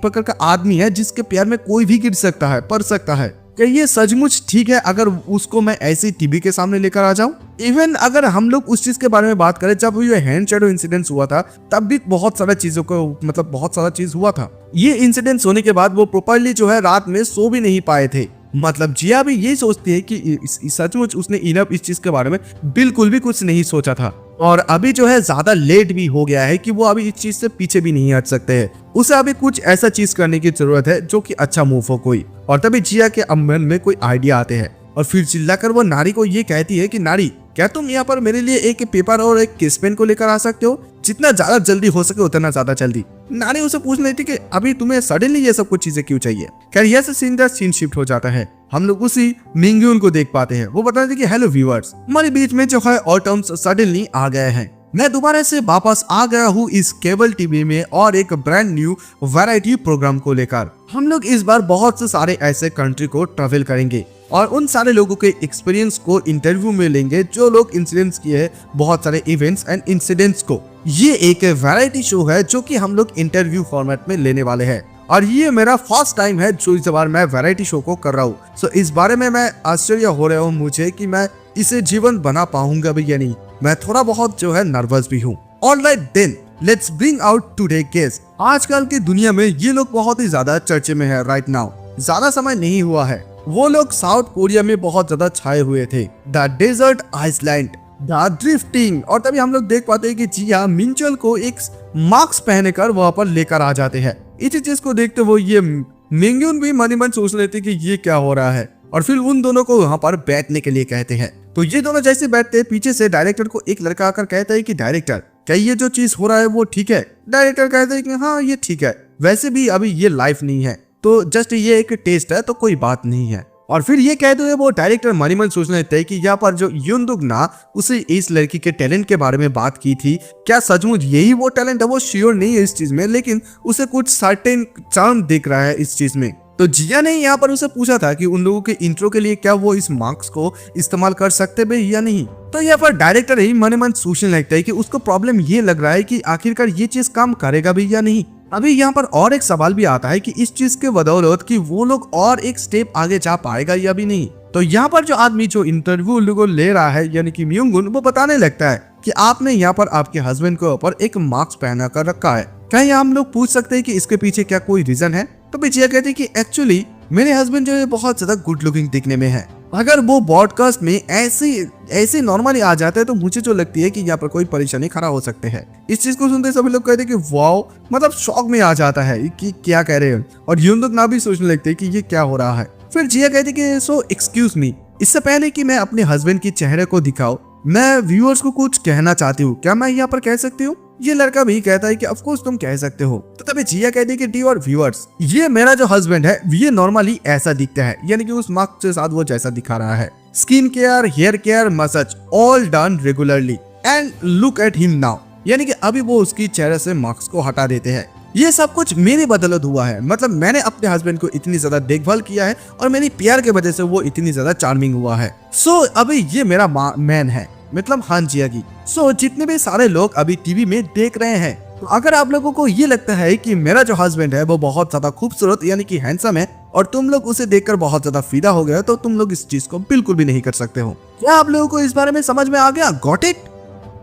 प्रकार का आदमी है जिसके प्यार में कोई भी गिर सकता है, पड़ सकता है। क्या ये सचमुच ठीक है अगर उसको मैं ऐसे टीवी के सामने लेकर आ जाऊं? इवन अगर हम लोग उस चीज के बारे में बात करें, जब ये हैंड शैडो इंसिडेंट हुआ था तब भी बहुत सारा चीजों को मतलब बहुत सारा चीज हुआ था। ये इंसिडेंट होने के बाद वो प्रॉपर्ली जो है रात में सो भी नहीं पाए थे। मतलब जिया भी ये सोचती है कि सचमुच उसने इनफ इस चीज के बारे में बिल्कुल भी कुछ नहीं सोचा था, और अभी जो है ज्यादा लेट भी हो गया है कि वो अभी इस चीज से पीछे भी नहीं हट सकते हैं। उसे अभी कुछ ऐसा चीज करने की जरूरत है जो कि अच्छा मूव हो कोई। और तभी जिया के मन में कोई आइडिया आते हैं और फिर चिल्लाकर वो नारी को ये कहती है कि नारी, क्या तुम यहाँ पर मेरे लिए एक पेपर और एक किस पेन को लेकर आ सकते हो? जितना ज्यादा जल्दी हो सके उतना ज्यादा जल्दी। नानी उसे पूछ लेती कि अभी तुम्हें सडनली ये सब कुछ चीजें क्यों चाहिए? खैर यह सीन शिफ्ट हो जाता है। हम लोग उसी मिंग्यून को देख पाते हैं। वो बताते कि हेलो व्यूअर्स, हमारे बीच में जो है ऑटम्स सडनली आ गए हैं। मैं दोबारा से वापस आ गया हूँ इस केबल टीवी में और एक ब्रांड न्यू वैरायटी प्रोग्राम को लेकर। हम लोग इस बार बहुत से सारे ऐसे कंट्री को ट्रेवल करेंगे और उन सारे लोगों के एक्सपीरियंस को इंटरव्यू में लेंगे जो लोग इंसिडेंट्स किए हैं बहुत सारे इवेंट्स एंड इंसिडेंट्स को। ये एक वैरायटी शो है जो कि हम लोग इंटरव्यू फॉर्मेट में लेने वाले हैं, और ये मेरा फर्स्ट टाइम है जो इस बार मैं वैरायटी शो को कर रहा हूँ। सो इस बारे में मैं आश्चर्य हो रहा हूँ मुझे कि मैं इसे जीवन बना पाऊंगा भी या नहीं। मैं थोड़ा बहुत जो है नर्वस भी हूँ। Alright then let's bring out today guest. आजकल की दुनिया में ये लोग बहुत ही ज्यादा चर्चे में है राइट नाउ। ज्यादा समय नहीं हुआ है वो लोग साउथ कोरिया में बहुत ज्यादा छाए हुए थे। The desert island. The drifting. और तभी हम लोग देख पाते हैं कि जिया मिंचल को एक मास्क पहने कर वहां पर लेकर आ जाते हैं। इसी चीज को देखते हुए ये मिंगयुन भी मन ही मन सोच लेते कि ये क्या हो रहा है, और फिर उन दोनों को वहां पर बैठने के लिए कहते हैं। तो ये दोनों जैसे बैठते हैं, पीछे से डायरेक्टर को एक लड़का आकर कहता है कि डायरेक्टर, क्या ये जो चीज हो रहा है वो ठीक है? डायरेक्टर कहते हैं कि हाँ ये ठीक है, वैसे भी अभी ये लाइफ नहीं है, तो जस्ट ये एक टेस्ट है, तो कोई बात नहीं है। और फिर ये कहते हुए वो डायरेक्टर मन ही मन सोचने लगता है कि यहाँ पर जो युनदुक ना उसे इस लड़की के टैलेंट के बारे में बात की थी, क्या सचमुच यही वो टैलेंट है? वो श्योर नहीं है इस चीज में, लेकिन उसे कुछ सर्टेन चार्म दिख रहा है इस चीज में। तो जिया ने यहाँ पर उसे पूछा था कि उन लोगों के इंट्रो के लिए क्या वो इस मार्क्स को इस्तेमाल कर सकते भी या नहीं। तो यहाँ पर डायरेक्टर ही मन मन सोचने लगता है कि उसको प्रॉब्लम ये लग रहा है कि आखिरकार ये चीज काम करेगा भी या नहीं। अभी यहाँ पर और एक सवाल भी आता है कि इस चीज के बदौलत कि वो लोग और एक स्टेप आगे जा पाएगा या भी नहीं। तो यहाँ पर जो आदमी जो इंटरव्यू लोगों ले रहा है यानी कि म्यूंगुन, वो बताने लगता है कि आपने यहाँ पर आपके हस्बैंड के ऊपर एक मास्क पहना कर रखा है, क्या यहाँ हम लोग पूछ सकते हैं कि इसके पीछे क्या कोई रीजन है? तो जिया कहते हैं कि एक्चुअली मेरे हस्बैंड जो है बहुत ज्यादा गुड लुकिंग दिखने में है, अगर वो ब्रॉडकास्ट में ऐसे नॉर्मली आ जाता है तो मुझे जो लगती है कि यहाँ पर कोई परेशानी खड़ा हो सकते हैं। इस चीज को सुनते सभी लोग कहते हैं कि वाओ, मतलब शॉक में आ जाता है कि क्या कह रहे हैं, और युनदुक ना भी सोचने लगते हैं कि ये क्या हो रहा है। फिर जिया कहती कि सो एक्सक्यूज मी, इससे पहले कि मैं अपने हस्बैंड के चेहरे को दिखाऊं, मैं व्यूअर्स को कुछ कहना चाहती हूँ, क्या मैं यहाँ पर कह सकती हूँ? ये लड़का भी कहता है कि ऑफ कोर्स तुम कह सकते हो। तो तभी जिया कहती है कि डियर व्यूअर्स, ये मेरा जो हस्बैंड है ये नॉर्मली ऐसा दिखता है, यानी कि उस मास्क के साथ वो जैसा दिखा रहा है। Skin care, hair care, massage all done regularly and look at him now, यानी कि अभी वो उसकी चेहरे से मास्क को हटा देते हैं। ये सब कुछ मेरी बदौलत हुआ है, मतलब मैंने अपने हस्बैंड को इतनी ज्यादा देखभाल किया है और मेरी प्यार के वजह से वो इतनी ज्यादा चार्मिंग हुआ है। सो अभी ये मेरा मैन है, मतलब हान जिया की। सो जितने भी सारे लोग अभी टीवी में देख रहे हैं, तो अगर आप लोगों को ये लगता है कि मेरा जो हस्बैंड है वो बहुत ज्यादा खूबसूरत यानी कि हैंडसम है और तुम लोग उसे देखकर बहुत ज्यादा फिदा हो गए, तो तुम लोग इस चीज को बिल्कुल भी नहीं कर सकते हो। क्या आप लोगों को इस बारे में समझ में आ गया? Got it?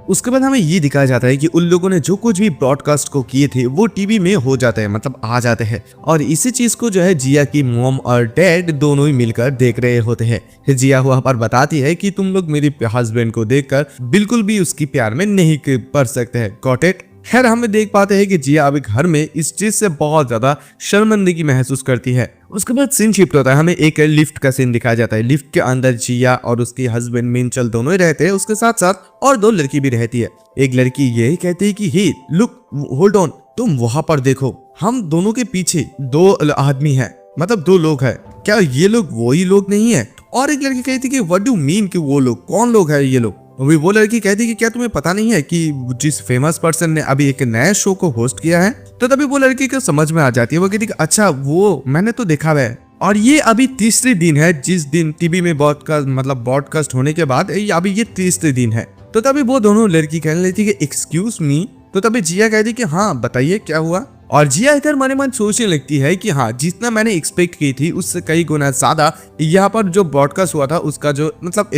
उसके बाद हमें ये दिखाया जाता है कि उन लोगों ने जो कुछ भी ब्रॉडकास्ट को किए थे वो टीवी में हो जाते हैं, मतलब आ जाते हैं, और इसी चीज को जो है जिया की मॉम और डैड दोनों ही मिलकर देख रहे होते हैं। जिया वहां पर बताती है कि तुम लोग मेरे हस्बैंड को देखकर बिल्कुल भी उसकी प्यार में नहीं पड़ सकते हैं। Got it? खैर हमें देख पाते हैं कि जिया अभी घर में इस चीज से बहुत ज्यादा शर्मिंदगी महसूस करती है। उसके बाद सीन शिफ्ट होता है, हमें एक लिफ्ट का सीन दिखाया जाता है। लिफ्ट के अंदर जिया और उसके हस्बैंड मिंचल दोनों ही रहते हैं, उसके साथ साथ और दो लड़की भी रहती है। एक लड़की यही कहती है कि हे लुक, होल्ड ऑन, तुम वहां पर देखो, हम दोनों के पीछे दो आदमी है, मतलब दो लोग है, क्या ये लोग वही लोग नहीं है? और एक लड़की कहती है कि व्हाट डू मीन कि वो लोग कौन लोग है ये लोग? अभी वो लड़की कहती है कि क्या तुम्हें पता नहीं है कि जिस फेमस पर्सन ने अभी एक नया शो को होस्ट किया है? तो तभी वो लड़की को समझ में आ जाती है, वो कहती है अच्छा वो मैंने तो देखा हुआ है, और ये अभी तीसरे दिन है जिस दिन टीवी में ब्रॉडकास्ट होने के बाद अभी ये तीसरे दिन है। तो तभी वो दोनों लड़की कहने लगती है कि एक्सक्यूज मी। तो तभी जिया कहती है कि हाँ बताइए क्या हुआ? और जिया इधर मन मन सोचने लगती है कि हाँ, जितना मैंने एक्सपेक्ट की थी उससे कई गुना ज्यादा यहाँ पर जो ब्रॉडकास्ट हुआ था उसका जो मतलब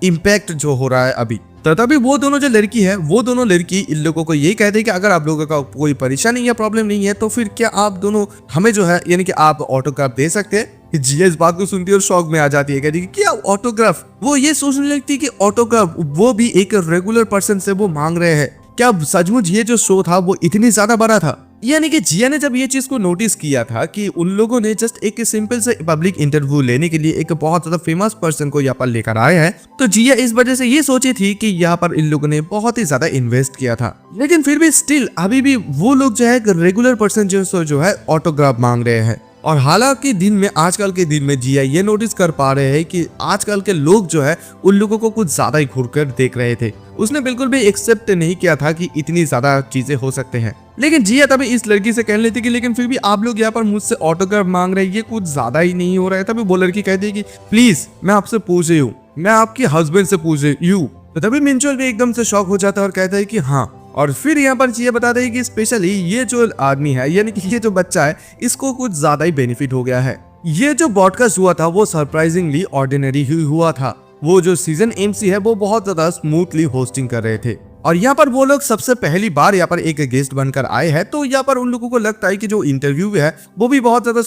इम्पैक्ट जो हो रहा है अभी। तो तभी वो दोनों जो लड़की है वो दोनों लड़की इन लोगों को यही कहते हैं कि अगर आप लोगों का कोई परेशानी या प्रॉब्लम नहीं है तो फिर क्या आप दोनों हमें जो है यानी कि आप ऑटोग्राफ दे सकते हैं। जिया इस बात को सुनती है और शौक में आ जाती है, कहती है कि क्या ऑटोग्राफ? वो ये सोचने लगती है कि ऑटोग्राफ वो भी एक रेगुलर पर्सन से वो मांग रहे हैं, क्या सचमुच ये जो शो था वो इतनी ज्यादा बड़ा था? यानी कि जिया ने जब ये चीज को नोटिस किया था कि उन लोगों ने जस्ट एक सिंपल से पब्लिक इंटरव्यू लेने के लिए एक बहुत ज्यादा फेमस पर्सन को यहाँ पर लेकर आए हैं, तो जिया इस वजह से ये सोची थी कि यहाँ पर इन लोगों ने बहुत ही ज्यादा इन्वेस्ट किया था। लेकिन फिर भी स्टिल अभी भी वो लोग जो है रेगुलर पर्सन जो है ऑटोग्राफ मांग रहे हैं। और हालांकि दिन में आजकल के दिन में जिया ये नोटिस कर पा रहे हैं कि आजकल के लोग जो है उन लोगों को कुछ ज्यादा ही घूरकर देख रहे थे। उसने बिल्कुल भी एक्सेप्ट नहीं किया था कि इतनी ज्यादा चीजें हो सकते हैं। लेकिन जिया तभी इस लड़की से कहने लेती कि लेकिन फिर भी आप लोग यहाँ पर मुझसे ऑटोग्राफ मांग रहे हैं, ये कुछ ज्यादा ही नहीं हो रहा है? तभी वो लड़की कहती है कि प्लीज मैं आपसे पूछ रही हूँ, मैं आपके हस्बैंड से पूछ रही हूँ। तो तभी मिंचुअल भी एकदम से शॉक हो जाता है और कहता है कि हाँ। और फिर यहाँ पर जिया बताते हैं कि स्पेशली ये जो आदमी है यानी कि ये जो बच्चा है इसको कुछ ज्यादा ही बेनिफिट हो गया है। ये जो ब्रॉडकास्ट हुआ था वो सरप्राइजिंगली ऑर्डिनरी ही हुआ था। वो जो सीजन एमसी है वो बहुत ज्यादा स्मूथली होस्टिंग कर रहे थे और यहाँ पर वो लोग सबसे पहली बार यहाँ पर एक गेस्ट बनकर आए हैं। तो यहाँ पर उन लोगों को लगता है कि जो इंटरव्यू है वो भी बहुत ज्यादा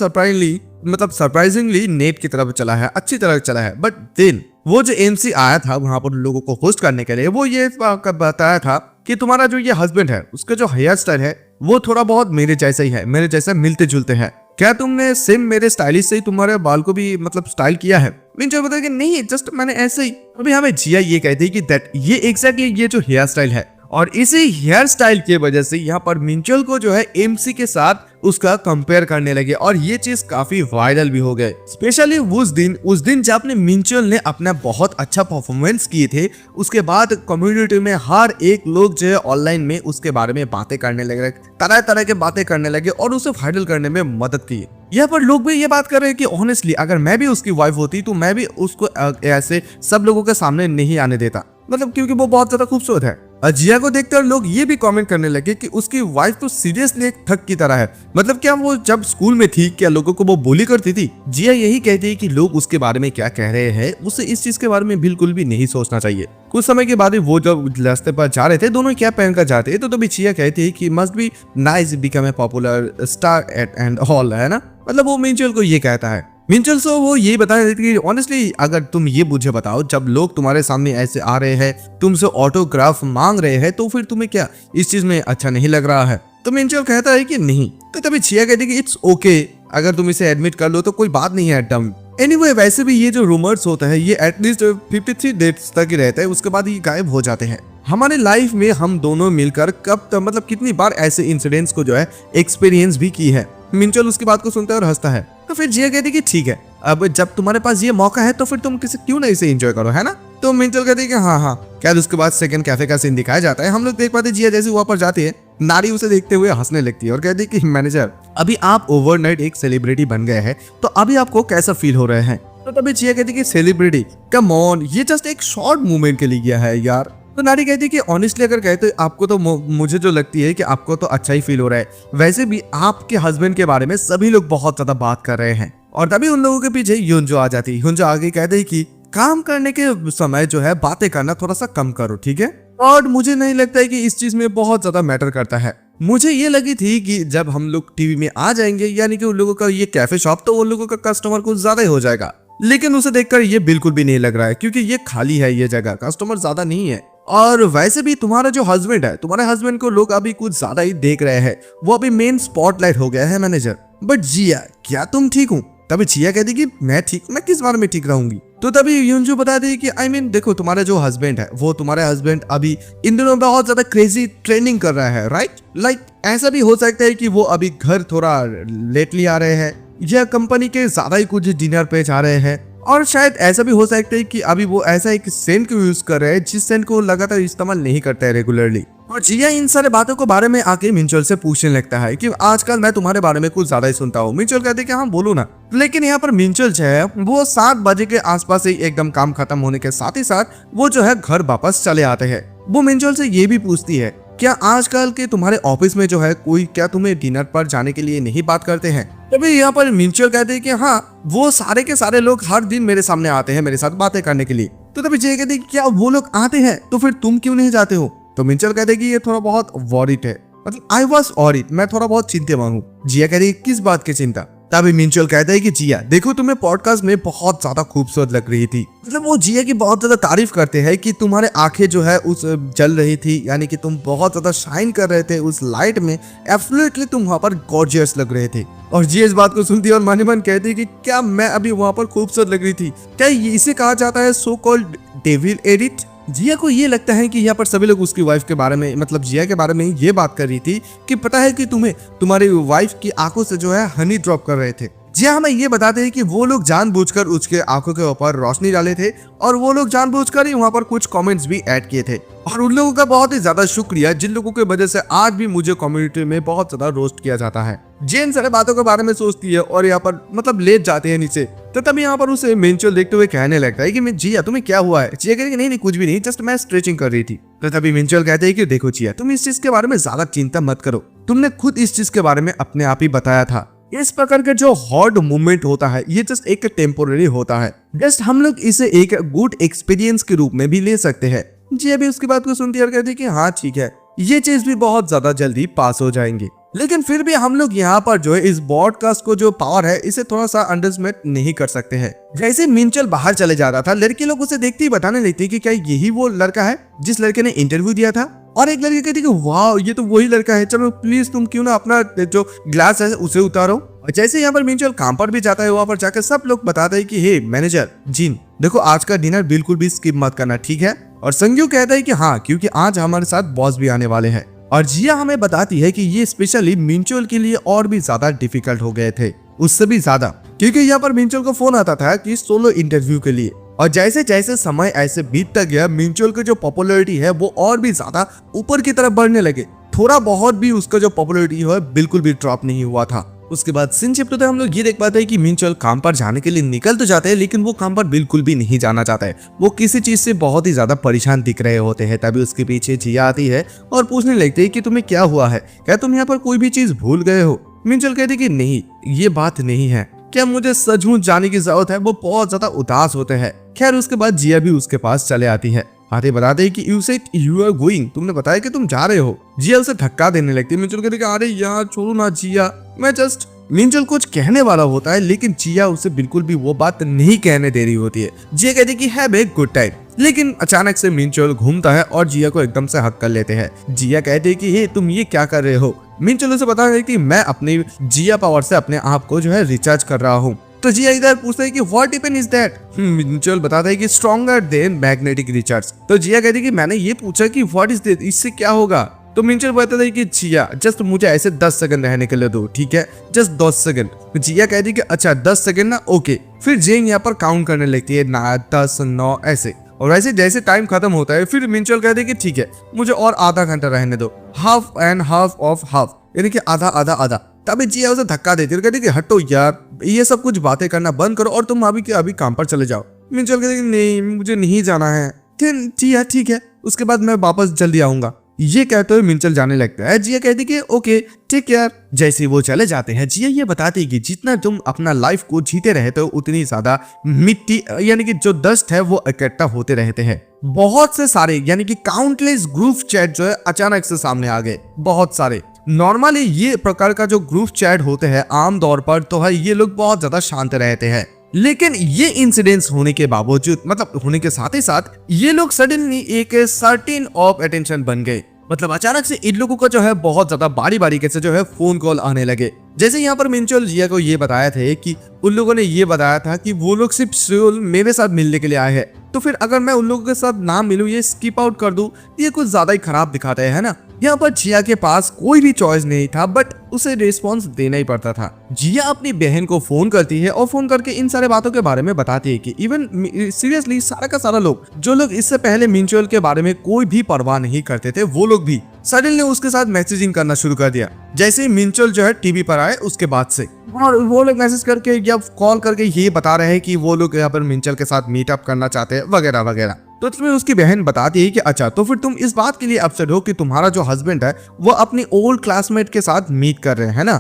सरप्राइजिंगली नेट की तरफ चला है, अच्छी तरह चला है। बट देन वो जो एमसी आया था वहां पर लोगों को होस्ट करने के लिए, वो ये बताया था कि तुम्हारा जो ये हस्बैंड है उसका जो हेयर स्टाइल है वो थोड़ा बहुत मेरे जैसा ही है, मेरे जैसा मिलते जुलते हैं। क्या तुमने सेम मेरे स्टाइलिश से ही तुम्हारे बाल को भी मतलब स्टाइल किया है? मिंचो बताया कि नहीं, जस्ट मैंने ऐसे ही। अभी हमें जिया ये कहती है कि दैट ये एग्जैक्टली ये जो हेयर स्टाइल है, और इसी हेयर स्टाइल की वजह से यहाँ पर मिंचल को जो है एमसी के साथ उसका कंपेयर करने लगे, और ये चीज काफी वायरल भी हो गए। स्पेशली उस दिन जब अपने मिंचल ने अपना बहुत अच्छा परफॉर्मेंस किए थे, उसके बाद कम्युनिटी में हर एक लोग जो है ऑनलाइन में उसके बारे में बातें करने लगे, तरह तरह के बातें करने लगे और उसे वायरल करने में मदद की। यहाँ पर लोग भी ये बात कर रहे हैं कि ऑनेस्टली अगर मैं भी उसकी वाइफ होती तो मैं भी उसको ऐसे सब लोगों के सामने नहीं आने देता, मतलब क्योंकि वो बहुत ज्यादा खूबसूरत है। जिया को देखकर लोग ये भी कमेंट करने लगे कि उसकी वाइफ तो सीरियसली एक ठग की तरह है। मतलब क्या वो जब स्कूल में थी क्या लोगों को वो बोली करती थी? जिया यही कहती है कि लोग उसके बारे में क्या कह रहे हैं, उसे इस चीज के बारे में बिल्कुल भी नहीं सोचना चाहिए। कुछ समय के बाद वो जब रास्ते पर जा रहे थे, दोनों क्या पहनकर जाते हैं, तो तभी जिया कहती है कि must be nice become a popular star and all, है ना। मतलब वो मिंचल को ये कहता है। मिंचल से वो ये बता रहे थे कि ऑनेस्टली अगर तुम ये मुझे बताओ, जब लोग तुम्हारे सामने ऐसे आ रहे हैं, तुमसे ऑटोग्राफ मांग रहे हैं, तो फिर तुम्हें क्या इस चीज में अच्छा नहीं लग रहा है? तो मिंचल कहता है कि नहीं। तो तभी जिया कहती है कि इट्स ओके, अगर तुम इसे एडमिट कर लो तो कोई बात नहीं है डम। एनीवे वैसे भी ये जो रूमर्स होता है ये एटलीस्ट 53 डेट्स तक ही रहता है, उसके बाद ये गायब हो जाते हैं। हमारे लाइफ में हम दोनों मिलकर कब तक मतलब कितनी बार ऐसे इंसिडेंट्स को जो है एक्सपीरियंस भी की है। मिंचल उसकी बात को सुनता है और हंसता है। तो फिर जिया कहती है कि ठीक है, अब जब तुम्हारे पास ये मौका है तो फिर तुम किसी क्यों ना इसे एंजॉय करो, है ना। तो मिंचल कहती है कि हाँ। क्या उसके बाद सेकंड कैफे का सीन दिखाया जाता है। हम लोग देख पाते जिया जैसे वहां पर जाती है, नारी उसे देखते हुए हंसने लगती है और कहती है कि मैनेजर अभी आप ओवरनाइट एक सेलिब्रिटी बन गए हैं, तो अभी आपको कैसा फील हो रहे हैं? तो तभी जिया कहती है कि सेलिब्रिटी कम ऑन, ये जस्ट एक शॉर्ट मूवमेंट के लिए गया है यार। तो नारी कहती है कि ऑनेस्टली अगर कहते आपको तो मुझे जो लगती है कि आपको तो अच्छा ही फील हो रहा है, वैसे भी आपके हस्बैंड के बारे में सभी लोग बहुत ज्यादा बात कर रहे हैं। और तभी उन लोगों के पीछे युंजो आ जाती है। युंजो आगे कहते हैं कि काम करने के समय जो है बातें करना थोड़ा सा कम करो, ठीक है। और मुझे नहीं लगता है कि इस चीज में बहुत ज्यादा मैटर करता है। मुझे ये लगी थी कि जब हम लोग टीवी में आ जाएंगे, यानी कि उन लोगों का ये कैफे शॉप, तो उन लोगों का कस्टमर कुछ ज्यादा ही हो जाएगा। लेकिन उसे देखकर ये बिल्कुल भी नहीं लग रहा है, क्योंकि ये खाली है, ये जगह कस्टमर ज्यादा नहीं है। और वैसे भी तुम्हारा जो हस्बैंड है, तुम्हारे हस्बैंड को लोग अभी कुछ ज्यादा ही देख रहे हैं, वो अभी मेन स्पॉटलाइट हो गया है मैनेजर। बट जिया क्या तुम ठीक हो? तभी जिया कहती कि मैं किस बारे में ठीक रहूंगी? तो तभी युंजू बता दी कि आई मीन देखो, तुम्हारा जो हस्बैंड है वो तुम्हारे हस्बैंड अभी इन दिनों बहुत ज्यादा क्रेजी ट्रेनिंग कर रहा है, राइट। लाइक ऐसा भी हो सकता है कि वो अभी घर थोड़ा लेटली आ रहे हैं, या कंपनी के ज्यादा ही कुछ डिनर पे जा रहे हैं, और शायद ऐसा भी हो सकता है कि अभी वो ऐसा एक सेंट को यूज कर रहे हैं जिस सेंट को लगातार इस्तेमाल नहीं करता है रेगुलरली। और जिया इन सारे बातों के बारे में आके मिंचल से पूछने लगता है कि आजकल मैं तुम्हारे बारे में कुछ ज्यादा ही सुनता हूँ। मिंचल कहते हैं कि हाँ बोलो ना। लेकिन यहाँ पर मिंचल जो है वो 7 बजे के आसपास ही एकदम काम खत्म होने के साथ ही साथ वो जो है घर वापस चले आते हैं। वो मिंचल से ये भी पूछती है क्या आजकल के तुम्हारे ऑफिस में जो है कोई क्या तुम्हें डिनर पर जाने के लिए नहीं बात करते हैं? तभी यहाँ पर मिंचल कहते हैं कि हाँ, वो सारे के सारे लोग हर दिन मेरे सामने आते हैं मेरे साथ बातें करने के लिए। तो तभी जय कहते हैं क्या वो लोग आते हैं तो फिर तुम क्यों नहीं जाते हो? तो मिंचल कहते हैं कि ये थोड़ा बहुत वॉरिड है, मतलब आई वॉज वॉरिड, मैं थोड़ा बहुत चिंतित हूँ। जिया कहती है किस बात की चिंता? तभी मिंचल कहता है कि जिया देखो, तुम्हें पॉडकास्ट में बहुत ज्यादा खूबसूरत लग रही थी। मतलब वो जिया की बहुत ज्यादा तारीफ करते हैं कि तुम्हारे आंखें जो है उस जल रही थी, यानी कि तुम बहुत ज्यादा शाइन कर रहे थे उस लाइट में, एब्सोल्युटली तुम वहां पर गॉर्जियस लग रहे थे। और जिया इस बात को सुनती है और मन ही मन कहती है कि क्या मैं अभी वहां पर खूबसूरत लग रही थी? क्या इसे कहा जाता है सो कॉल्ड डेविल एडिट? जिया को ये लगता है कि यहाँ पर सभी लोग उसकी वाइफ के बारे में, मतलब जिया के बारे में ये बात कर रही थी कि पता है कि तुम्हें तुम्हारी वाइफ की आंखों से जो है हनी ड्रॉप कर रहे थे। जिया हमें ये बताते हैं कि वो लोग जानबूझकर उसके आंखों के ऊपर रोशनी डाले थे, और वो लोग जानबूझकर ही वहां पर कुछ कमेंट्स भी ऐड किए थे। और उन लोगों का बहुत ही ज्यादा शुक्रिया जिन लोगों की वजह से आज भी मुझे कम्युनिटी में बहुत ज्यादा रोस्ट किया जाता है। जेन सारे बातों के बारे में सोचती है और यहाँ पर मतलब लेट जाते हैं नीचे। तो तभी यहाँ पर उसे मिंचल देखते हुए कहने लगता है कि जिया तुम्हें क्या हुआ है? जिया कहती नहीं कुछ भी नहीं, जस्ट मैं स्ट्रेचिंग कर रही थी। तो तभी मिंचल कहते हैं कि देखो जिया, तुम इस चीज के बारे में ज्यादा चिंता मत करो, तुमने खुद इस चीज के बारे में अपने आप ही बताया था। इस प्रकार का जो हॉट मूवमेंट होता है ये जस्ट एक टेम्पोररी होता है, जस्ट हम लोग इसे एक गुड एक्सपीरियंस के रूप में भी ले सकते हैं। जी अभी उसकी बात को सुनती है और कहती है कि हाँ ठीक है, ये चीज भी बहुत ज्यादा जल्दी पास हो जाएंगी। लेकिन फिर भी हम लोग यहाँ पर जो है इस ब्रॉडकास्ट को जो पावर है इसे थोड़ा सा अंडरस्टिमेट नहीं कर सकते हैं। जैसे मिंचल बाहर चले जा रहा था, लड़के लोग उसे देखते ही बताने लगते कि क्या यही वो लड़का है जिस लड़के ने इंटरव्यू दिया था। और एक लड़की कहती कि वाह ये तो वही लड़का है, चलो प्लीज तुम क्यों ना अपना जो ग्लास है उसे उतारो। और जैसे यहाँ पर मिंचल काम पर भी जाता है, वहां पर जाकर सब लोग बताते हैं कि हे मैनेजर जिन, देखो आज का डिनर बिल्कुल भी स्किप मत करना, ठीक है। और संग्यू कहता है कि हाँ, क्योंकि आज हमारे साथ बॉस भी आने वाले हैं। और जिया हमें बताती है कि ये स्पेशली मिंचल के लिए और भी ज्यादा डिफिकल्ट हो गए थे, उससे भी ज्यादा, क्योंकि यहाँ पर मिंचल को फोन आता था कि सोलो इंटरव्यू के लिए। और जैसे जैसे समय ऐसे बीतता गया, मिंचल की जो पॉपुलैरिटी है वो और भी ज्यादा ऊपर की तरफ बढ़ने लगे। थोड़ा बहुत भी उसका जो पॉपुलैरिटी है बिल्कुल भी ड्रॉप नहीं हुआ था। उसके बाद सीन शिफ्ट होता है, हम लोग ये देख पाते हैं कि मिंचल काम पर जाने के लिए निकल तो जाते हैं, लेकिन वो काम पर बिल्कुल भी नहीं जाना चाहता है। वो किसी चीज से बहुत ही ज्यादा परेशान दिख रहे होते हैं। तभी उसके पीछे जिया आती है और पूछने लगती है कि तुम्हें क्या हुआ है, क्या तुम यहाँ पर कोई भी चीज भूल गए हो। मिंचल कहती कि नहीं, ये बात नहीं है, क्या मुझे सचमुच जाने की जरूरत है। वो बहुत ज्यादा उदास होते हैं। खैर उसके बाद जिया भी उसके पास चले आती है। आते बताते हैं कि you said you are going, तुमने बताया कि तुम जा रहे हो। जिया उसे धक्का देने लगती है। मिंचल कहती है अरे यार छोड़ो ना जिया, मैं जस्ट। मिंचल कुछ कहने वाला होता है, लेकिन जिया उसे बिल्कुल भी वो बात नहीं कहने दे रही होती है। जिया कहती है कि हैव ए गुड टाइम, लेकिन अचानक से मिंचल घूमता है और जिया को एकदम से हक कर लेते हैं। जिया कहती है कि हे तुम ये क्या कर रहे हो। मिंचल उसे बता रही है कि मैं अपनी जिया पावर से अपने आप को जो है रिचार्ज कर रहा हूँ। तो जिया इधर पूछता है कि व्हाट वेपन इज दैट। मिंचल बताता है कि स्ट्रॉन्गर देन मैग्नेटिक रिचार्ज। तो जिया कहती है कि मैंने ये पूछा कि व्हाट इज दिस, इससे क्या होगा। तो मिंचल बताता है कि जिया जस्ट मुझे ऐसे 10 सेकंड रहने के लिए दो, ठीक है, जस्ट 10 सेकंड। जिया कहती है कि अच्छा 10 सेकंड ना, ओके। फिर जेन यहाँ पर काउंट करने लगती है 9 10 9 ऐसे। और वैसे जैसे टाइम खत्म होता है, फिर मिंचल कहते हैं कि ठीक है मुझे और आधा घंटा रहने दो, half and half of half, यानी कि आधा आधा आधा। तभी जिया उसे धक्का देती है, कहती कि हटो यार, ये सब कुछ बातें करना बंद करो और तुम अभी के अभी काम पर चले जाओ। मिंचल कहती कि नहीं मुझे नहीं जाना है। जिया ठीक है, उसके बाद मैं वापस जल्दी आऊंगा। ये कहते हुए मिंचल जाने लगता है। जिया कहती कि ओके ठीक यार। जैसे वो चले जाते हैं, जिया ये बताती है कि जितना तुम अपना लाइफ को जीते रहते हो उतनी ज्यादा मिट्टी यानी कि जो डस्ट है वो इकट्ठा होते रहते हैं। बहुत से सारे यानी कि काउंटलेस ग्रुप चैट जो है अचानक से सामने आ गए, बहुत सारे। नॉर्मली ये प्रकार का जो ग्रुप चैट होते हैं आमतौर पर तो है ये लोग बहुत ज्यादा शांत रहते हैं, लेकिन ये इंसिडेंट्स होने के बावजूद मतलब होने के साथ ही साथ ये लोग सडनली एक सर्टेन ऑफ अटेंशन बन गए। मतलब अचानक से इन लोगों का जो है बहुत ज्यादा बारी बारीकी से जो है फोन कॉल आने लगे। जैसे यहाँ पर मिंचल जिया को ये बताया था कि उन लोगों ने ये बताया था कि वो लोग सिर्फ सिर्फ मेरे साथ मिलने के लिए आए हैं, तो फिर अगर मैं उन लोगों के साथ ना मिलूं, ये स्किप आउट कर दूं, ये कुछ ज्यादा ही खराब दिखाता है ना। यहाँ पर जिया के पास कोई भी चॉइस नहीं था, बट उसे रिस्पॉन्स देना ही पड़ता था। जिया अपनी बहन को फोन करती है और फोन करके इन सारे बातों के बारे में बताती है कि इवन सीरियसली सारा का सारा लोग जो लोग इससे पहले मिंचल के बारे में कोई भी परवाह नहीं करते थे, वो लोग भी सडनली उसके साथ मैसेजिंग करना शुरू कर दिया। जैसे ही मिंचल जो है टीवी पर आए उसके बाद से, और वो लोग मैसेज करके या कॉल करके ये बता रहे हैं कि वो लोग यहाँ पर मिंचल के साथ मीटअप करना चाहते हैं वगैरह वगैरह। तो तुम्हें उसकी बहन बताती है कि अच्छा तो फिर तुम इस बात के लिए अपसेट हो कि तुम्हारा जो हस्बैंड है वो अपनी ओल्ड क्लासमेट के साथ मीट कर रहे हैं ना।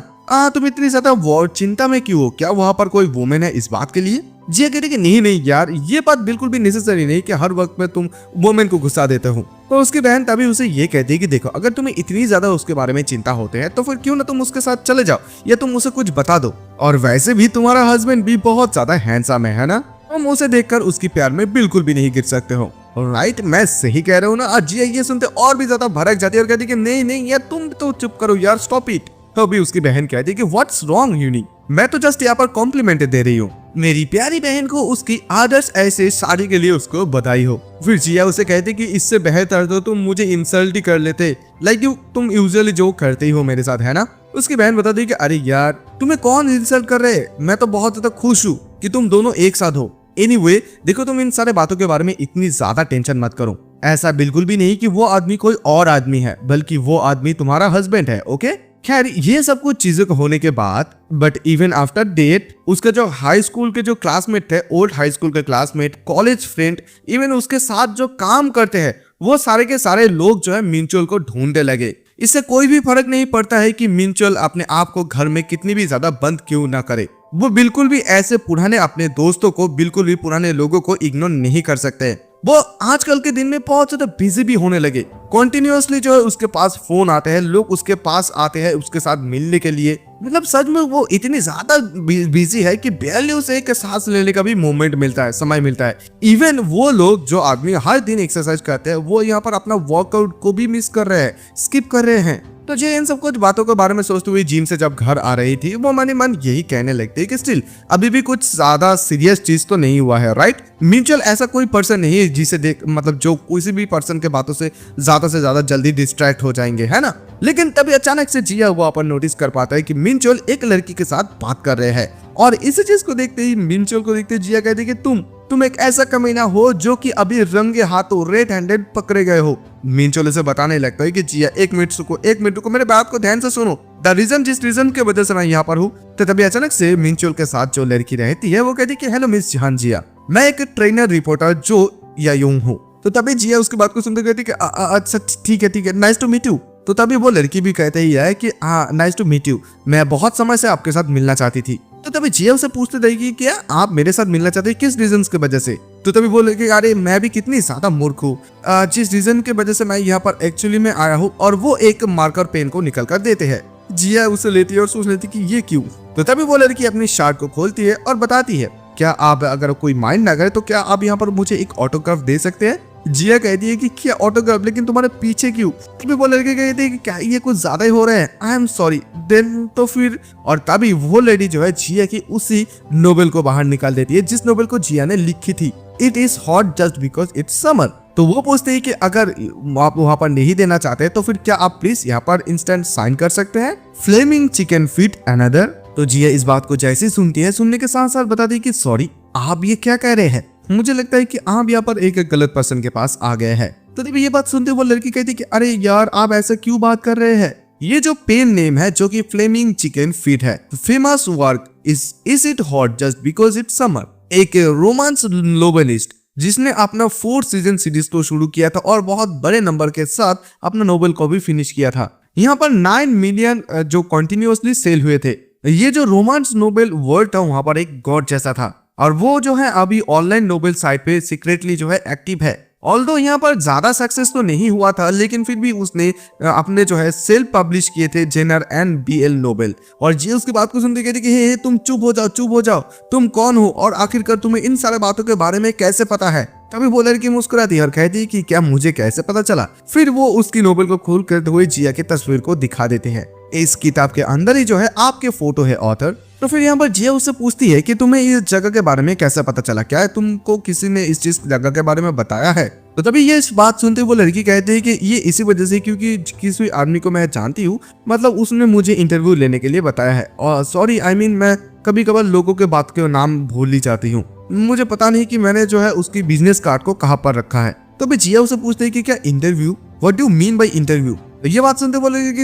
तुम इतनी ज्यादा चिंता में क्यों हो, क्या वहाँ पर कोई वुमेन है इस बात के लिए। जिया कहती कि नहीं यार, ये बात बिल्कुल भी नेसेसरी नहीं कि हर वक्त में तुम वुमेन को गुस्सा देते हो। तो उसकी बहन तभी उसे ये कहती है कि देखो अगर तुम्हें इतनी ज्यादा उसके बारे में चिंता होते हैं तो फिर क्यों ना तुम उसके साथ चले जाओ या तुम उसे कुछ बता दो। और वैसे भी तुम्हारा हस्बैंड भी बहुत ज्यादा हैंडसम है ना, तुम उसे देखकर उसकी प्यार में बिल्कुल भी नहीं गिर सकते हो। राइट, मैं सही कह रहा हूँ ना। जिया ये सुनते और भी ज्यादा भड़क जाती है और कहती कि नहीं यार तुम तो चुप करो यार, स्टॉप इट। तो भी उसकी बहन कहती है कि व्हाट्स रॉन्ग यूनी, मैं तो जस्ट यहाँ पर कॉम्प्लीमेंट दे रही हूँ। मेरी प्यारी बहन को उसकी आदर्श ऐसे शादी के लिए उसको बधाई हो। फिर जिया उसे कहती कि इससे बेहतर तो तुम मुझे इंसल्ट ही कर लेते, लाइक तुम यूजुअली जो करते ही हो मेरे साथ, है ना। उसकी बहन बताती कि अरे यार तुम्हें कौन इंसल्ट कर रहे, मैं तो बहुत ज्यादा खुश हूँ कि तुम दोनों एक साथ हो। एनीवे, देखो तुम इन सारे बातों के बारे में इतनी ज्यादा टेंशन मत करो। ऐसा बिल्कुल भी नहीं कि वो आदमी कोई और आदमी है, बल्कि वो आदमी तुम्हारा हस्बैंड है। ओके, खैर ये सब कुछ चीजों को होने के बाद, बट इवन आफ्टर डेट उसका जो हाई स्कूल के जो क्लासमेट थे, ओल्ड हाई स्कूल के क्लासमेट, कॉलेज फ्रेंड, इवन उसके साथ जो काम करते हैं, वो सारे के सारे लोग जो है मिंचल को ढूंढने लगे। इससे कोई भी फर्क नहीं पड़ता है कि मिंचल अपने आप को घर में कितनी भी ज्यादा बंद क्यों ना करे, वो बिल्कुल भी ऐसे पुराने अपने दोस्तों को, बिल्कुल भी पुराने लोगों को इग्नोर नहीं कर सकते। वो आजकल के दिन में बहुत ज्यादा बिजी भी होने लगे। कॉन्टिन्यूअसली जो है उसके पास फोन आते हैं, लोग उसके पास आते हैं उसके साथ मिलने के लिए। मतलब सच में वो इतनी ज्यादा बिजी है कि barely उसे एक सांस लेने का भी मोमेंट मिलता है, समय मिलता है। इवन वो लोग जो आदमी हर दिन एक्सरसाइज करते हैं वो यहाँ पर अपना वर्कआउट को भी मिस कर रहे हैं, स्किप कर रहे हैं। तो जो इन सब कुछ बातों के बारे में सोचते हुए जिम से जब घर आ रही थी, वो मन ही मन यही कहने लगती है कि स्टिल अभी भी कुछ ज्यादा सीरियस चीज तो नहीं हुआ है, राइट। म्यूचुअल ऐसा कोई पर्सन नहीं है जिसे देख मतलब जो किसी भी पर्सन के बातों से ज्यादा जल्दी डिस्ट्रैक्ट हो जाएंगे, है ना। लेकिन तभी अचानक से जिया वो अपन नोटिस कर पाता है कि मिंचोल एक लड़की के साथ बात कर रहे हैं। और इसी चीज को देखते ही मिंचोल को देखते जिया कहती है कि तुम एक ऐसा कमीना हो जो कि अभी रंगे हाथों रेड हैंडेड पकड़े गए हो। मिंचोल इसे बताने लगता है कि जिया एक मिनट रुको, मेरे बात को ध्यान से सुनो। द रीजन जिस रीजन की वजह से मैं यहाँ पर हूँ। तो तभी अचानक से मिंचोल के साथ जो लड़की रहती है वो कहती है कि हेलो मिस जहान जिया, मैं एक ट्रेनर रिपोर्टर जो यायूंग हूँ। तो तभी जिया उसकी बात को सुनते कहती कि अच्छा ठीक है, नाइस टू मीट यू। तो तभी वो लड़की भी कहते ही है कि हाँ नाइस टू मीट यू, मैं बहुत समय से आपके साथ मिलना चाहती थी। तो तभी जिया उसे पूछते रहेगी क्या आप मेरे साथ मिलना चाहते हैं, किस रीजन की वजह से। तो तभी वो लड़की अरे मैं भी कितनी ज्यादा मूर्ख हूँ, जिस रीजन की वजह से मैं यहाँ पर एक्चुअली में आया हूँ। और वो एक मार्कर पेन को निकल कर देते हैं। जिया उसे लेती है और सोच लेती कि ये क्यों। तो तभी वो लड़की अपनी शर्ट को खोलती है और बताती है क्या आप अगर कोई माइंड ना करे तो क्या आप यहाँ पर मुझे एक ऑटोग्राफ दे सकते हैं। जिया कहती है कि क्या ऑटोग्राफ, लेकिन तुम्हारे पीछे क्यों। तभी वो लड़के कहते हैं कि क्या ये कुछ ज्यादा ही हो रहा है, आई एम सॉरी। देन तो फिर और तभी वो लेडी जो है जिया की उसी नोवेल को बाहर निकाल देती है जिस नोवेल को जिया ने लिखी थी, it is hot just because it's summer. तो वो पूछते हैं कि अगर आप वहां पर नहीं देना चाहते तो फिर क्या आप प्लीज यहाँ पर इंस्टेंट साइन कर सकते हैं, फ्लेमिंग चिकन फीट अनदर। तो जिया इस बात को जैसे सुनती है, सुनने के साथ साथ बताती है कि सॉरी आप ये क्या कह रहे हैं, मुझे लगता है कि आप यहाँ पर एक गलत पर्सन के पास आ गए हैं। तो तभी ये बात सुनते वो लड़की कहती कि अरे यार आप ऐसा क्यों बात कर रहे हैं, ये जो पेन नेम है जो कि फ्लेमिंग चिकन फीट है, famous work is it hot just because it's summer, एक रोमांस नोवेलिस्ट जिसने अपना 4 सीजन सीरीज को शुरू किया था और बहुत बड़े नंबर के साथ अपना नोवेल को भी फिनिश किया था। यहाँ पर 9 मिलियन जो कंटिन्यूअसली सेल हुए थे। ये जो रोमांस नोवेल वर्ल्ड था वहां पर एक गॉड जैसा था। और वो जो है अभी ऑनलाइन नोवेल साइट पे सीक्रेटली जो है एक्टिव है। ऑल्दो यहाँ पर ज्यादा सक्सेस तो नहीं हुआ था, लेकिन फिर भी उसने अपने जो है सेल्फ पब्लिश किए थे जेनर एंड BL नोवेल। और जी उसकी बात को सुनते कहते कि हे तुम चुप हो जाओ, तुम कौन हो और आखिरकार तुम्हें इन सारे बातों के बारे में कैसे पता है। तभी वो लड़की मुस्कुराती है और कहती कि क्या मुझे कैसे पता चला। फिर वो उसकी नोवेल को खोल करते हुए जिया की तस्वीर को दिखा देते हैं। इस किताब के अंदर ही जो है आपके फोटो है ऑथर। तो फिर यहाँ पर जिया उससे पूछती है कि तुम्हें इस जगह के बारे में कैसे पता चला, क्या है तुमको किसी ने इस चीज जगह के बारे में बताया है। तो तभी ये इस बात सुनते वो लड़की कहती है कि ये इसी वजह से क्योंकि किसी आदमी को मैं जानती हूँ, मतलब उसने मुझे इंटरव्यू लेने के लिए बताया है। और सॉरी आई मीन मैं कभी कभार लोगों के बात के नाम भूल ही जाती हूँ, मुझे पता नहीं कि मैंने जो है उसकी बिजनेस कार्ड को कहाँ पर रखा है। तो भी जिया उसे पूछते है कि क्या interview, what do mean by interview. ये बात सुनते बोले कि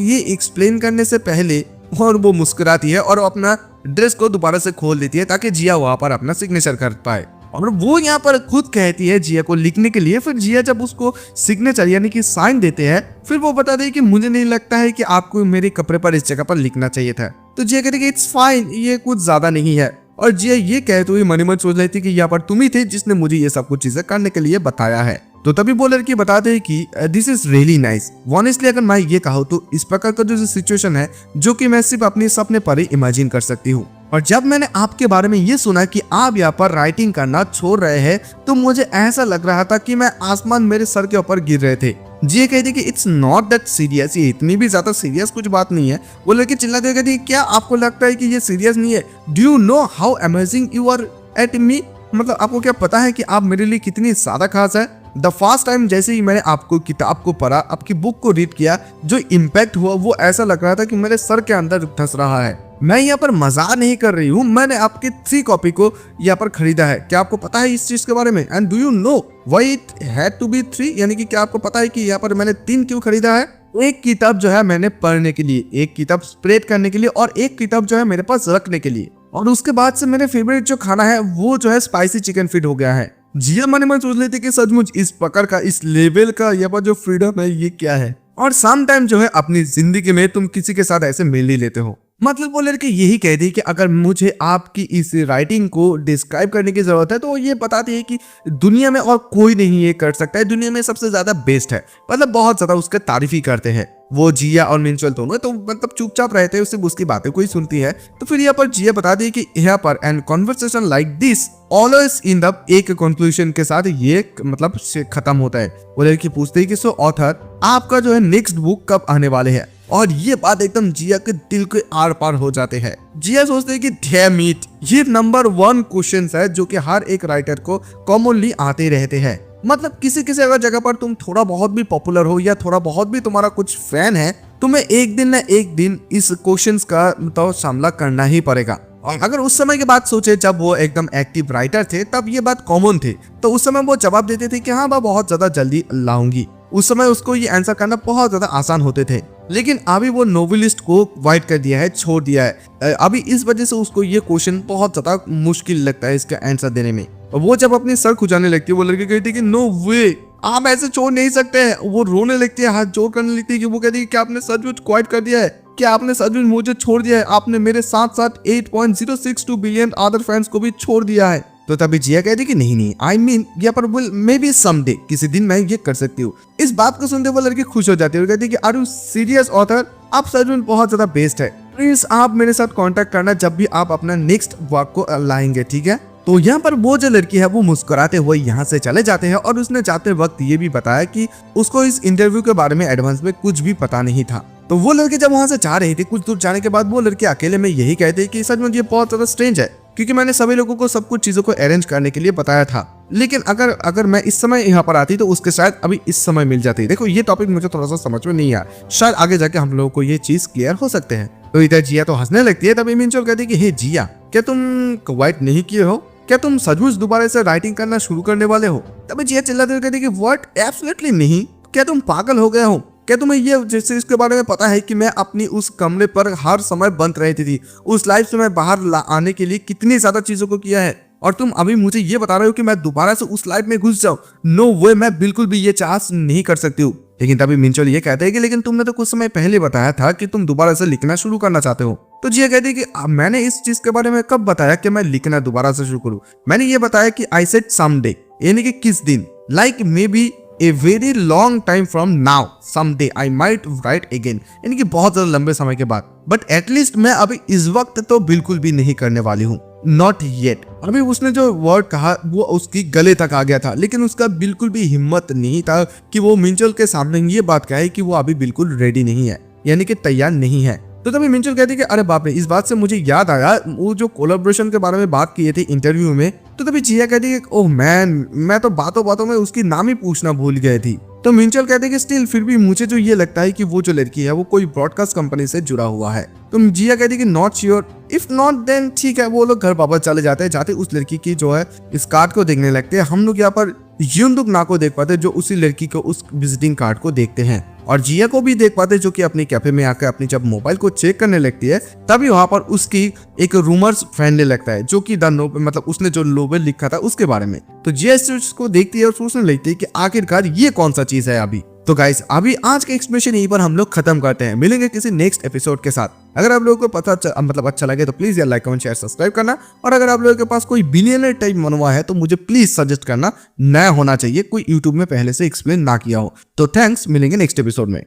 ये एक्सप्लेन करने से पहले, और वो मुस्कुराती है और अपना ड्रेस को दोबारा से खोल देती है ताकि जिया वहां पर अपना सिग्नेचर कर पाए। और वो यहाँ पर खुद कहती है जिया को लिखने के लिए। फिर जिया जब उसको सिग्नेचर यानी कि साइन देते हैं, फिर वो बताते हैं कि मुझे नहीं लगता है कि आपको मेरे कपड़े पर इस जगह पर लिखना चाहिए था। तो जिया कहती है कि इट्स फाइन, ये कुछ ज्यादा नहीं है। और जिया ये कहते हुए मन ही मन सोच रही थी कि यहाँ पर तुम ही थे जिसने मुझे ये सब कुछ चीजें करने के लिए बताया है। तो तभी वो लड़की बताते हैं कि this is really nice. Honestly अगर मैं ये कहूँ तो इस प्रकार का जो सिचुएशन है जो कि मैं सिर्फ अपने सपने पर ही इमेजिन कर सकती हूँ। और जब मैंने आपके बारे में ये सुना कि आप यहाँ पर राइटिंग करना छोड़ रहे हैं, तो मुझे ऐसा लग रहा था कि मैं आसमान मेरे सर के ऊपर गिर रहे थे। जी कहती कि इट्स नॉट दैट सीरियस, ये इतनी भी ज्यादा सीरियस कुछ बात नहीं है। वो लड़की चिल्लाते कहती क्या आपको लगता है कि ये सीरियस नहीं है, do you know how amazing you are at me, मतलब आपको क्या पता है कि आप मेरे लिए कितनी ज्यादा खास है। द फर्स्ट टाइम जैसे ही मैंने आपको किताब को पढ़ा, आपकी बुक को रीड किया, जो इम्पैक्ट हुआ वो ऐसा लग रहा था कि मेरे सर के अंदर धंस रहा है। मैं यहाँ पर मजाक नहीं कर रही हूँ, मैंने आपके 3 कॉपी को यहाँ पर खरीदा है। क्या आपको पता है इस चीज के बारे में? And do you know why it had to be 3, यानी कि क्या आपको पता है कि यहाँ पर मैंने 3 क्यों खरीदा है? एक किताब जो है मैंने पढ़ने के लिए, एक किताब स्प्रेड करने के लिए, और एक किताब जो है मेरे पास रखने के लिए। और उसके बाद से मेरे फेवरेट जो खाना है वो जो है स्पाइसी चिकन फीट हो गया है। जिया मन सोच लेते कि सचमुच इस प्रकार का, इस लेवल का यहाँ पर जो फ्रीडम है ये क्या है। और सम टाइम जो है अपनी जिंदगी में तुम किसी के साथ ऐसे मिल ही लेते हो, मतलब वो लड़के यही कहते हैं कि अगर मुझे आपकी इस राइटिंग को डिस्क्राइब करने की जरूरत है तो ये बताते हैं कि दुनिया में और कोई नहीं ये कर सकता है, दुनिया में सबसे ज्यादा बेस्ट है। मतलब बहुत ज्यादा उसका तारीफ ही करते हैं। वो जिया और मिंचुअल दोनों तो मतलब चुपचाप रहते हैं, उससे उसकी बातें कोई सुनती है। तो फिर यहाँ पर जिया बता दी कि यहाँ पर and conversation like this always in the एक कंक्लूजन के साथ ये मतलब खत्म होता है। वो लड़की पूछते है कि सो ऑथर आपका जो है नेक्स्ट बुक कब आने वाले है। और ये बात एकदम जिया के दिल के आर पार हो जाते हैं। जिया सोचते हैं कि डैम इट, ये नंबर 1 क्वेश्चन है जो कि हर एक राइटर को कॉमनली आते रहते हैं। मतलब किसी किसी अगर जगह पर तुम थोड़ा बहुत भी पॉपुलर हो या थोड़ा बहुत भी तुम्हारा कुछ फैन है, तुम्हें एक दिन न एक दिन इस क्वेश्चंस का तो सामना करना ही पड़ेगा। और अगर उस समय की बात सोचे जब वो एकदम एक्टिव राइटर थे तब ये बात कॉमन थी, तो उस समय वो जवाब देते थे कि हाँ मैं बहुत ज्यादा जल्दी लाऊंगी। उस समय उसको ये आंसर करना बहुत ज्यादा आसान होते थे। लेकिन अभी वो नोवेलिस्ट को वाइट कर दिया है, छोड़ दिया है। अभी इस वजह से उसको ये क्वेश्चन बहुत ज्यादा मुश्किल लगता है इसका आंसर देने में। वो जब अपनी सर खुजाने लगती है, वो लड़की कहती है कि नो वे, आप ऐसे छोड़ नहीं सकते हैं। वो रोने लगती है, हाथ जोड़ करने लगती है कि वो कहती है कि क्या आपने सचमुच क्वाइट कर दिया है, क्या आपने सचमुच मुझे छोड़ दिया है, आपने मेरे साथ साथ 8.062 बिलियन अदर फैंस को भी छोड़ दिया है। तो तभी जिया कहती कि नहीं आई मीन यहाँ पर मे बी समडे, किसी दिन मैं ये कर सकती हूँ। इस बात को सुनते वो लड़की खुश हो जाती है और कहती है कि आर यू सीरियस ऑथर, आप सचमुच बहुत ज्यादा बेस्ट है, प्लीज आप मेरे साथ कांटेक्ट करना जब भी आप अपना नेक्स्ट वर्क को लाएंगे, ठीक है। तो यहाँ पर वो जो लड़की है वो मुस्कुराते हुए यहाँ से चले जाते हैं और उसने जाते वक्त ये भी बताया कि उसको इस इंटरव्यू के बारे में एडवांस में कुछ भी पता नहीं था। तो वो लड़के जब वहां से जा रही थी, कुछ दूर जाने के बाद वो लड़के अकेले में यही कहते कि सच में ये बहुत ज्यादा स्ट्रेंज है, क्योंकि मैंने सभी लोगों को सब कुछ चीजों को अरेंज करने के लिए बताया था, लेकिन अगर मैं इस समय यहाँ पर आती तो उसके शायद अभी इस समय मिल जाती। देखो ये टॉपिक मुझे थोड़ा सा समझ में नहीं आया, शायद आगे जाके हम लोगों को ये चीज क्लियर हो सकते हैं। तो इधर जिया तो हंसने लगती है। तभी मिंचुअल कहती है कि हे जिया, क्या तुम क्वाइट नहीं किए हो, क्या तुम सचमुच दोबारा से राइटिंग करना शुरू करने वाले हो। तभी जिया चिल्लाते हुए कहती है कि व्हाट, एब्सोल्युटली नहीं, क्या तुम पागल हो गए हो, क्या तुम्हें ये जैसे इसके बारे में पता है कि मैं अपनी उस कमरे पर हर समय बंद रहती थी, उस लाइफ से मैं बाहर आने के लिए कितनी ज्यादा चीजों को किया है, और तुम अभी मुझे ये बता रहे हो कि मैं दोबारा से उस लाइफ में घुस जाऊं। नो वे, मैं बिल्कुल भी ये चांस नहीं कर सकती हूँ। लेकिन तभी मिंचुअल ये कहते हैं कि लेकिन तुमने तो कुछ समय पहले बताया था कि तुम दोबारा से लिखना शुरू करना चाहते हो। तो जिया कहती है कि मैंने इस चीज के बारे में कब बताया कि मैं लिखना दोबारा से शुरू करूं। मैंने ये बताया कि आई सेड समडे, यानी कि किस दिन, like may be a very long time from now, someday I might right again, यानी कि बहुत ज्यादा लंबे समय के बाद। बट एटलीस्ट मैं अभी इस वक्त तो बिल्कुल भी नहीं करने वाली हूँ, नॉट येट। अभी उसने जो वर्ड कहा वो उसकी गले तक आ गया था, लेकिन उसका बिल्कुल भी हिम्मत नहीं था कि वो मिंचुअल के सामने ये बात कहे कि वो अभी बिल्कुल रेडी नहीं है, यानी कि तैयार नहीं है। तो तभी मिंचुअल कहती है कि अरे बाप रे, इस बात से मुझे याद आया वो जो कोलैबोरेशन के बारे में बात किए थे इंटरव्यू में। तो तभी जिया कहती है कि ओह मैन, मैं तो बातों बातों में उसकी नाम ही पूछना भूल गई थी। तो मिंचुअल कहते हैं कि स्टिल फिर भी मुझे जो ये लगता है कि वो जो लड़की है वो कोई ब्रॉडकास्ट कंपनी से जुड़ा हुआ है। तो जिया कहती है कि not sure, if not then ठीक है। वो लोग घर वापस चले जाते हैं, जाते उस लड़की की जो है इस कार्ड को देखने लगते हैं। हम लोग यहाँ पर युनदुक ना को देख पाते जो उसी लड़की को उस विजिटिंग कार्ड को देखते हैं, और जिया को भी देख पाते जो कि अपनी कैफे में आकर अपनी जब मोबाइल को चेक करने लगती है तभी वहां पर उसकी एक रूमर्स फैलने लगता है, जो कि मतलब उसने जो नोवेल लिखा था उसके बारे में। तो जिया इस चीज को देखती है और सोचने लगती है कि आखिरकार ये कौन सा चीज है अभी। तो गाइस अभी आज का एक्सप्लेनेशन यहीं पर हम लोग खत्म करते हैं, मिलेंगे किसी नेक्स्ट एपिसोड के साथ। अगर आप लोगों को पता अच्छा लगे तो प्लीज यार लाइक कमेंट शेयर सब्सक्राइब करना, और अगर आप लोगों के पास कोई बिलियनर टाइप मनवा है तो मुझे प्लीज सजेस्ट करना, नया होना चाहिए, कोई यूट्यूब में पहले से एक्सप्लेन ना किया हो। तो थैंक्स, मिलेंगे नेक्स्ट एपिसोड में।